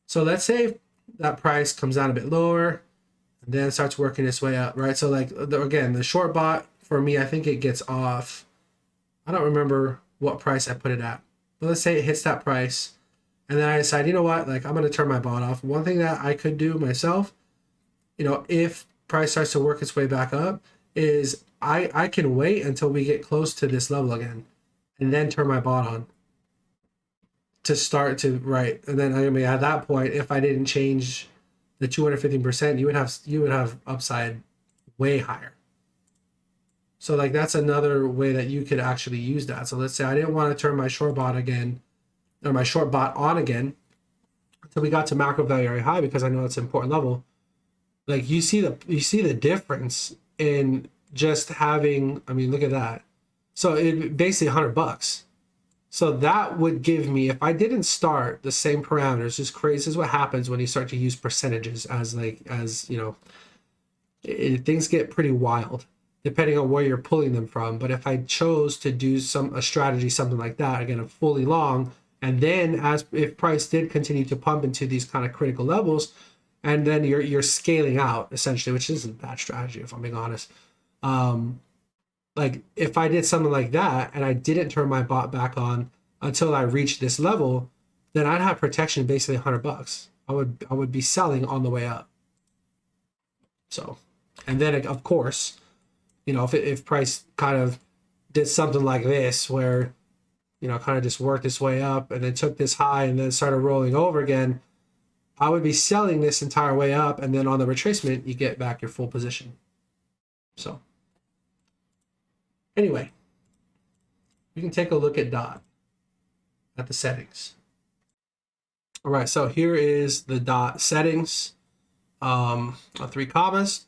So let's say that price comes down a bit lower and then starts working its way up, right? So like, again, the short bot for me, I think it gets off, I don't remember what price I put it at, but let's say it hits that price. And then I decide, you know what, like, I'm going to turn my bot off. One thing that I could do myself, if price starts to work its way back up, is I can wait until we get close to this level again and then turn my bot on to start to, right. And then, I mean, at that point, if I didn't change the 215%, you would have upside way higher. So like, that's another way that you could actually use that. So let's say I didn't want to turn my short bot again, or my short bot on again, until we got to macro value area high, because I know it's an important level. Like, you see the difference in just having, I mean, look at that. So it basically $100. So that would give me, if I didn't start the same parameters, just crazy. This is what happens when you start to use percentages things get pretty wild depending on where you're pulling them from. But if I chose to do a strategy, something like that, again, a fully long, and then if price did continue to pump into these kind of critical levels, and then you're scaling out essentially, which isn't a bad strategy if I'm being honest. Like, if I did something like that and I didn't turn my bot back on until I reached this level, then I'd have protection basically $100. I would be selling on the way up. So, and then of course, if price kind of did something like this, where kind of just worked its way up and then took this high and then started rolling over again, I would be selling this entire way up, and then on the retracement, you get back your full position. So anyway, we can take a look at DOT at the settings. All right, so here is the DOT settings, 3COMMAS.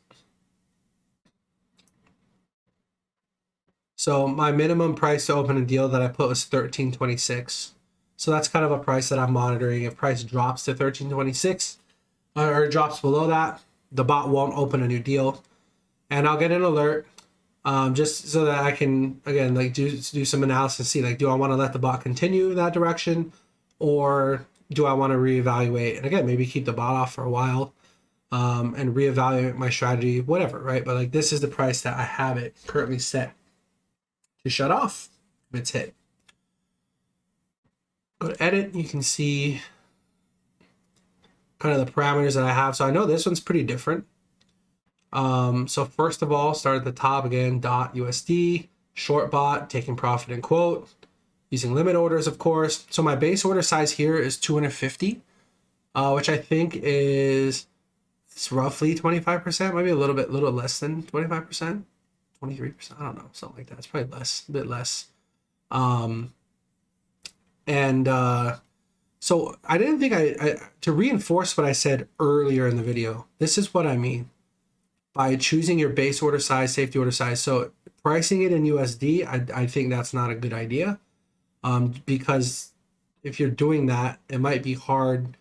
So my minimum price to open a deal that I put was $13.26. So that's kind of a price that I'm monitoring. If price drops to $13.26 or drops below that, the bot won't open a new deal, and I'll get an alert, just so that I can, again, like, do some analysis, see, like, do I want to let the bot continue in that direction, or do I want to reevaluate and, again, maybe keep the bot off for a while, and reevaluate my strategy, whatever, right? But like, this is the price that I have it currently set to shut off if it's hit. Go to edit, you can see kind of the parameters that I have. So I know this one's pretty different. So first of all, start at the top again, .USD, short bot, taking profit in quote, using limit orders, of course. So my base order size here is 250, which I think it's roughly 25%, maybe a little less than 25%, 23%, I don't know, something like that. It's probably less, a bit less. So I didn't think to reinforce what I said earlier in the video, this is what I mean by choosing your base order size, safety order size. So pricing it in USD, I think that's not a good idea, because if you're doing that, it might be hard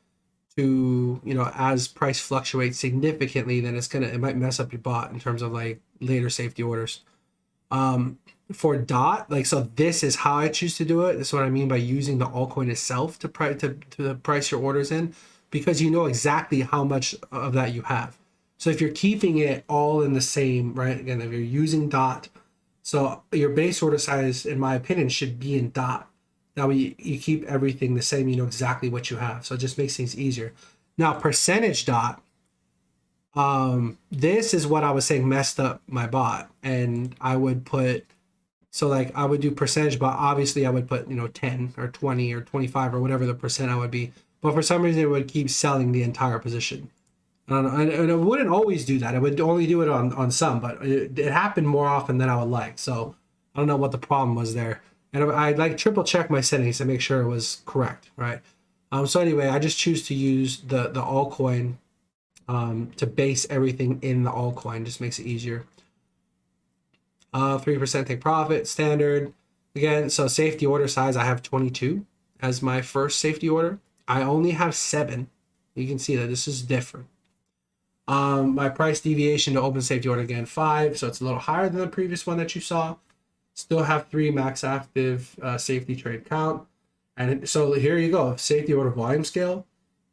to, as price fluctuates significantly, then it might mess up your bot in terms of like later safety orders. For DOT, like, so this is how I choose to do it. This is what I mean by using the altcoin itself to price your orders in, because you know exactly how much of that you have. So if you're keeping it all in the same, right? Again, if you're using DOT So your base order size, in my opinion, should be in dot. That way you keep everything the same, you know exactly what you have. So it just makes things easier. Now percentage dot, this is what I was saying messed up my bot. And I would put, so like I would do percentage bot. Obviously I would put, you know, 10 or 20 or 25 or whatever the percent I would be. But for some reason it would keep selling the entire position. And it wouldn't always do that. It would only do it on some, but it happened more often than I would like. So I don't know what the problem was there. And I'd like triple check my settings to make sure it was correct, right? So anyway, I just choose to use the altcoin to base everything in the altcoin. Just makes it easier. 3% take profit, standard. Again, so safety order size, I have 22 as my first safety order. I only have 7. You can see that this is different. My price deviation to open safety order, again, 5. So it's a little higher than the previous one that you saw. Still have 3 max active safety trade count. And so here you go. Safety order volume scale,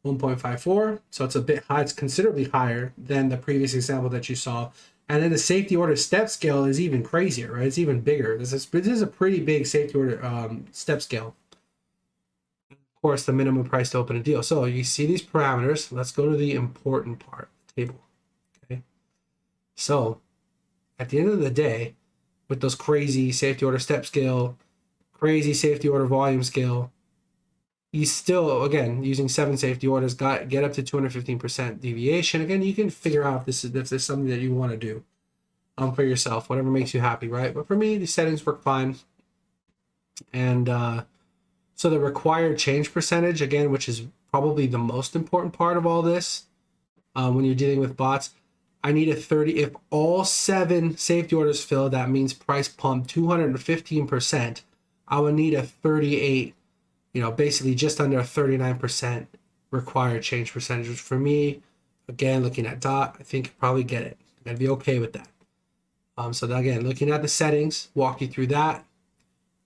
1.54. So it's a bit high. It's considerably higher than the previous example that you saw. And then the safety order step scale is even crazier, right? It's even bigger. This is a pretty big safety order step scale. Of course, the minimum price to open a deal. So you see these parameters. Let's go to the important part, the table. Okay. So at the end of the day, with those crazy safety order step scale, crazy safety order volume scale, you still, again, using 7 safety orders, get up to 215% deviation. Again, you can figure out if this is something that you want to do for yourself, whatever makes you happy, right? But for me, the settings work fine. And so the required change percentage, again, which is probably the most important part of all this when you're dealing with bots, I need a 30. If all 7 safety orders fill, that means price pump 215%. I would need a 38, you know, basically just under a 39% required change percentage, which for me, again, looking at dot, I think probably get it. I'm gonna be okay with that. So again, looking at the settings, walk you through that.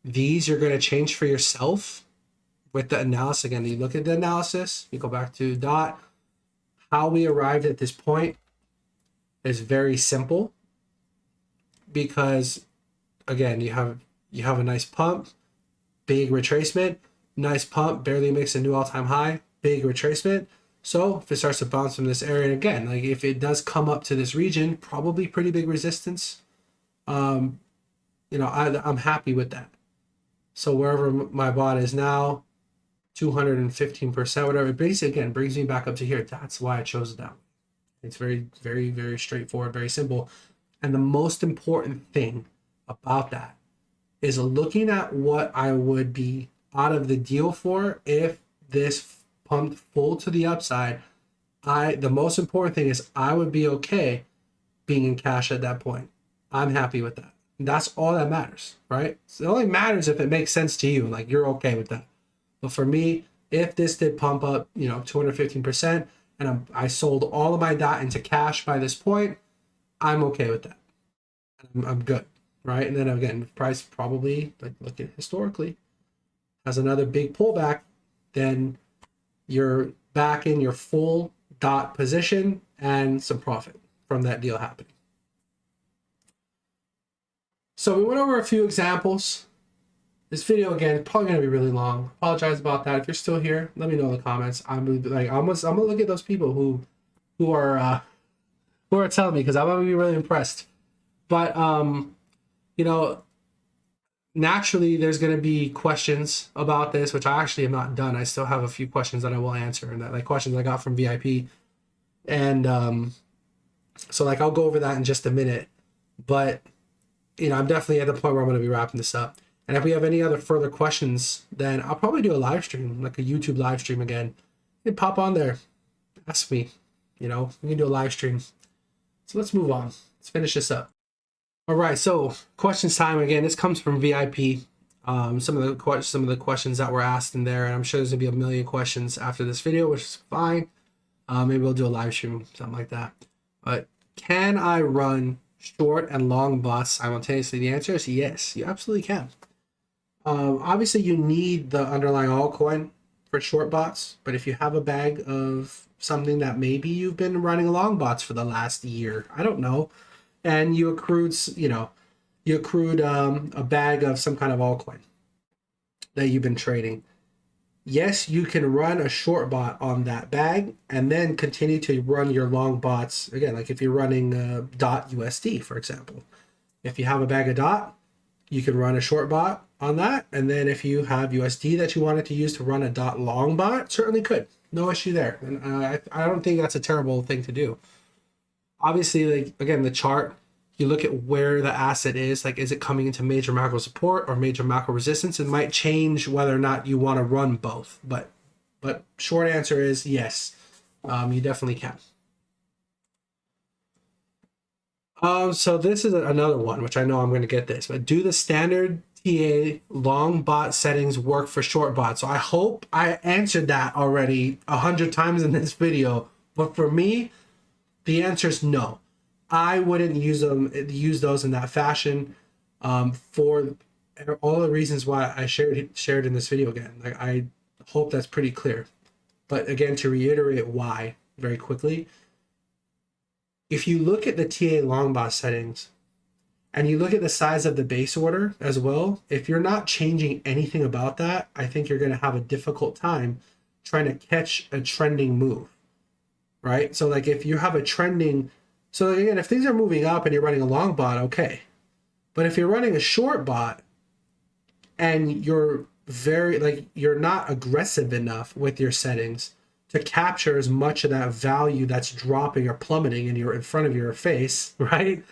These you're gonna change for yourself with the analysis. Again, you look at the analysis, you go back to dot. How we arrived at this point is very simple because, again, you have a nice pump, big retracement, nice pump, barely makes a new all-time high, big retracement. So if it starts to bounce from this area, and again, like if it does come up to this region, probably pretty big resistance. You know, I'm happy with that. So wherever my bot is now, 215%, whatever, it basically, again, brings me back up to here. That's why I chose it that way. It's very, very, very straightforward, very simple. And the most important thing about that is looking at what I would be out of the deal for if this pumped full to the upside. The most important thing is I would be okay being in cash at that point. I'm happy with that. That's all that matters, right? So it only matters if it makes sense to you, like you're okay with that. But for me, if this did pump up, you know, 215%, and I sold all of my dot into cash by this point, I'm okay with that. I'm good, right? And then again, price probably, like look at historically, has another big pullback, then you're back in your full dot position and some profit from that deal happening. So we went over a few examples. This video, again, probably going to be really long. Apologize about that. If you're still here, let me know in the comments. I'm gonna look at those people who are telling me, because I'm gonna be really impressed. But you know, naturally, there's going to be questions about this, which I actually am not done. I still have a few questions that I will answer, and that like questions I got from VIP, and so like I'll go over that in just a minute. But you know, I'm definitely at the point where I'm going to be wrapping this up. And if we have any other further questions, then I'll probably do a live stream, like a YouTube live stream again. You can pop on there, ask me. You know, we can do a live stream. So let's move on. Let's finish this up. All right, so questions time again. This comes from VIP. Some of the questions that were asked in there, and I'm sure there's gonna be a million questions after this video, which is fine. Maybe we'll do a live stream, something like that. But can I run short and long bots simultaneously? The answer is yes, you absolutely can. Obviously, you need the underlying altcoin for short bots, but if you have a bag of something that maybe you've been running long bots for the last year, I don't know, and you accrued, you know, you accrued a bag of some kind of altcoin that you've been trading. Yes, you can run a short bot on that bag and then continue to run your long bots again. Like if you're running dot USD, for example, if you have a bag of dot, you can run a short bot on that. And then if you have USD that you wanted to use to run a dot long bot, certainly could. No issue there. And I don't think that's a terrible thing to do. Obviously, like again, the chart, you look at where the asset is, like is it coming into major macro support or major macro resistance? It might change whether or not you want to run both. But short answer is yes, you definitely can. So this is another one, which I know I'm going to get this, but do the standard TA long bot settings work for short bots? So I hope I answered that already 100 times in this video, but for me, the answer is no. I wouldn't use those in that fashion for all the reasons why I shared in this video again. Like I hope that's pretty clear. But again, to reiterate why very quickly, if you look at the TA long bot settings and you look at the size of the base order as well, if you're not changing anything about that, I think you're going to have a difficult time trying to catch a trending move, right? So like if you have a trending, so again, if things are moving up and you're running a long bot, okay. But if you're running a short bot and you're you're not aggressive enough with your settings to capture as much of that value that's dropping or plummeting in front of your face, right?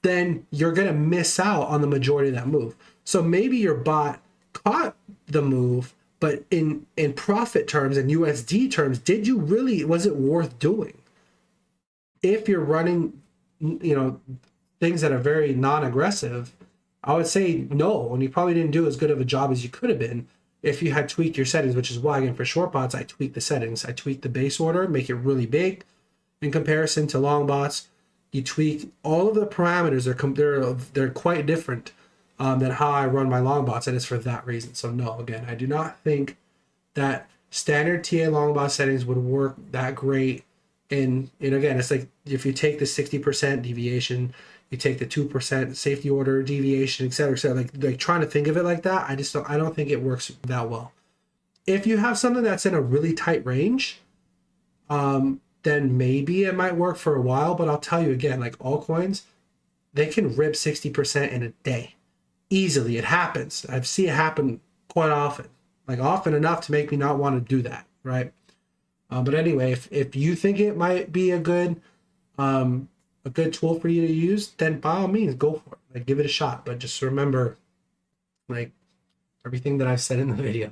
Then you're going to miss out on the majority of that move. So maybe your bot caught the move, but in profit terms and USD terms, was it worth doing? If you're running, things that are very non-aggressive, I would say no, and you probably didn't do as good of a job as you could have been if you had tweaked your settings, which is why, again, for short bots, I tweak the settings. I tweak the base order, make it really big. In comparison to long bots, you tweak all of the parameters. They're quite different than how I run my long bots, and it's for that reason. So no, again, I do not think that standard TA long bot settings would work that great. And again, it's like if you take the 60% deviation, you take the 2% safety order deviation, et cetera, like trying to think of it like that, I don't think it works that well. If you have something that's in a really tight range, then maybe it might work for a while. But I'll tell you again, like altcoins, they can rip 60% in a day. Easily, it happens. I've seen it happen quite often, like often enough to make me not want to do that, right? But anyway, if you think it might be a good tool for you to use, then by all means, go for it. Like, give it a shot. But just remember, like, everything that I've said in the video.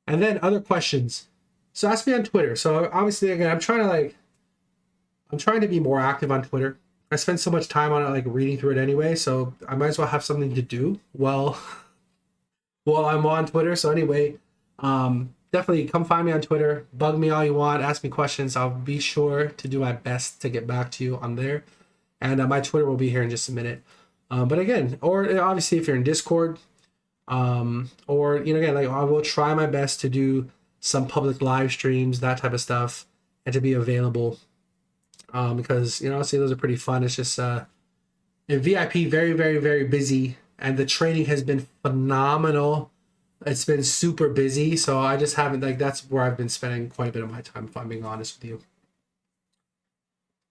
And then other questions. So ask me on Twitter. So obviously, again, I'm trying to be more active on Twitter. I spend so much time on it, like reading through it anyway. So I might as well have something to do while I'm on Twitter. So anyway, definitely come find me on Twitter. Bug me all you want. Ask me questions. I'll be sure to do my best to get back to you on there. And my Twitter will be here in just a minute. But again, or obviously if you're in Discord, or again, like I will try my best to do some public live streams, that type of stuff, and to be available. Because see, those are pretty fun. It's just in VIP, very, very, very busy, and the training has been phenomenal. It's been super busy, so I just haven't, that's where I've been spending quite a bit of my time, if I'm being honest with you.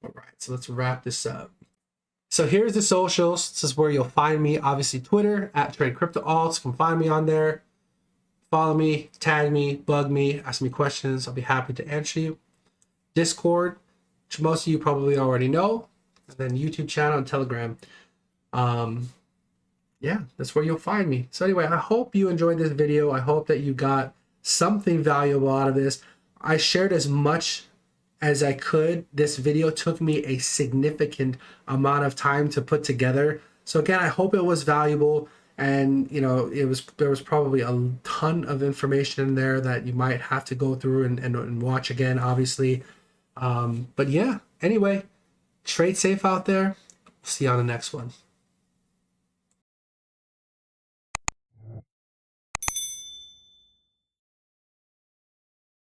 All right, so let's wrap this up. So here's the socials. This is where you'll find me. Obviously, Twitter, @TradeCryptoAlts. Come find me on there. Follow me, tag me, bug me, ask me questions. I'll be happy to answer you. Discord, which most of you probably already know. And then YouTube channel and Telegram. Yeah, that's where you'll find me. So anyway, I hope you enjoyed this video. I hope that you got something valuable out of this. I shared as much as I could. This video took me a significant amount of time to put together. So again, I hope it was valuable. And there was probably a ton of information in there that you might have to go through and watch again, obviously. But yeah, anyway, trade safe out there. See you on the next one.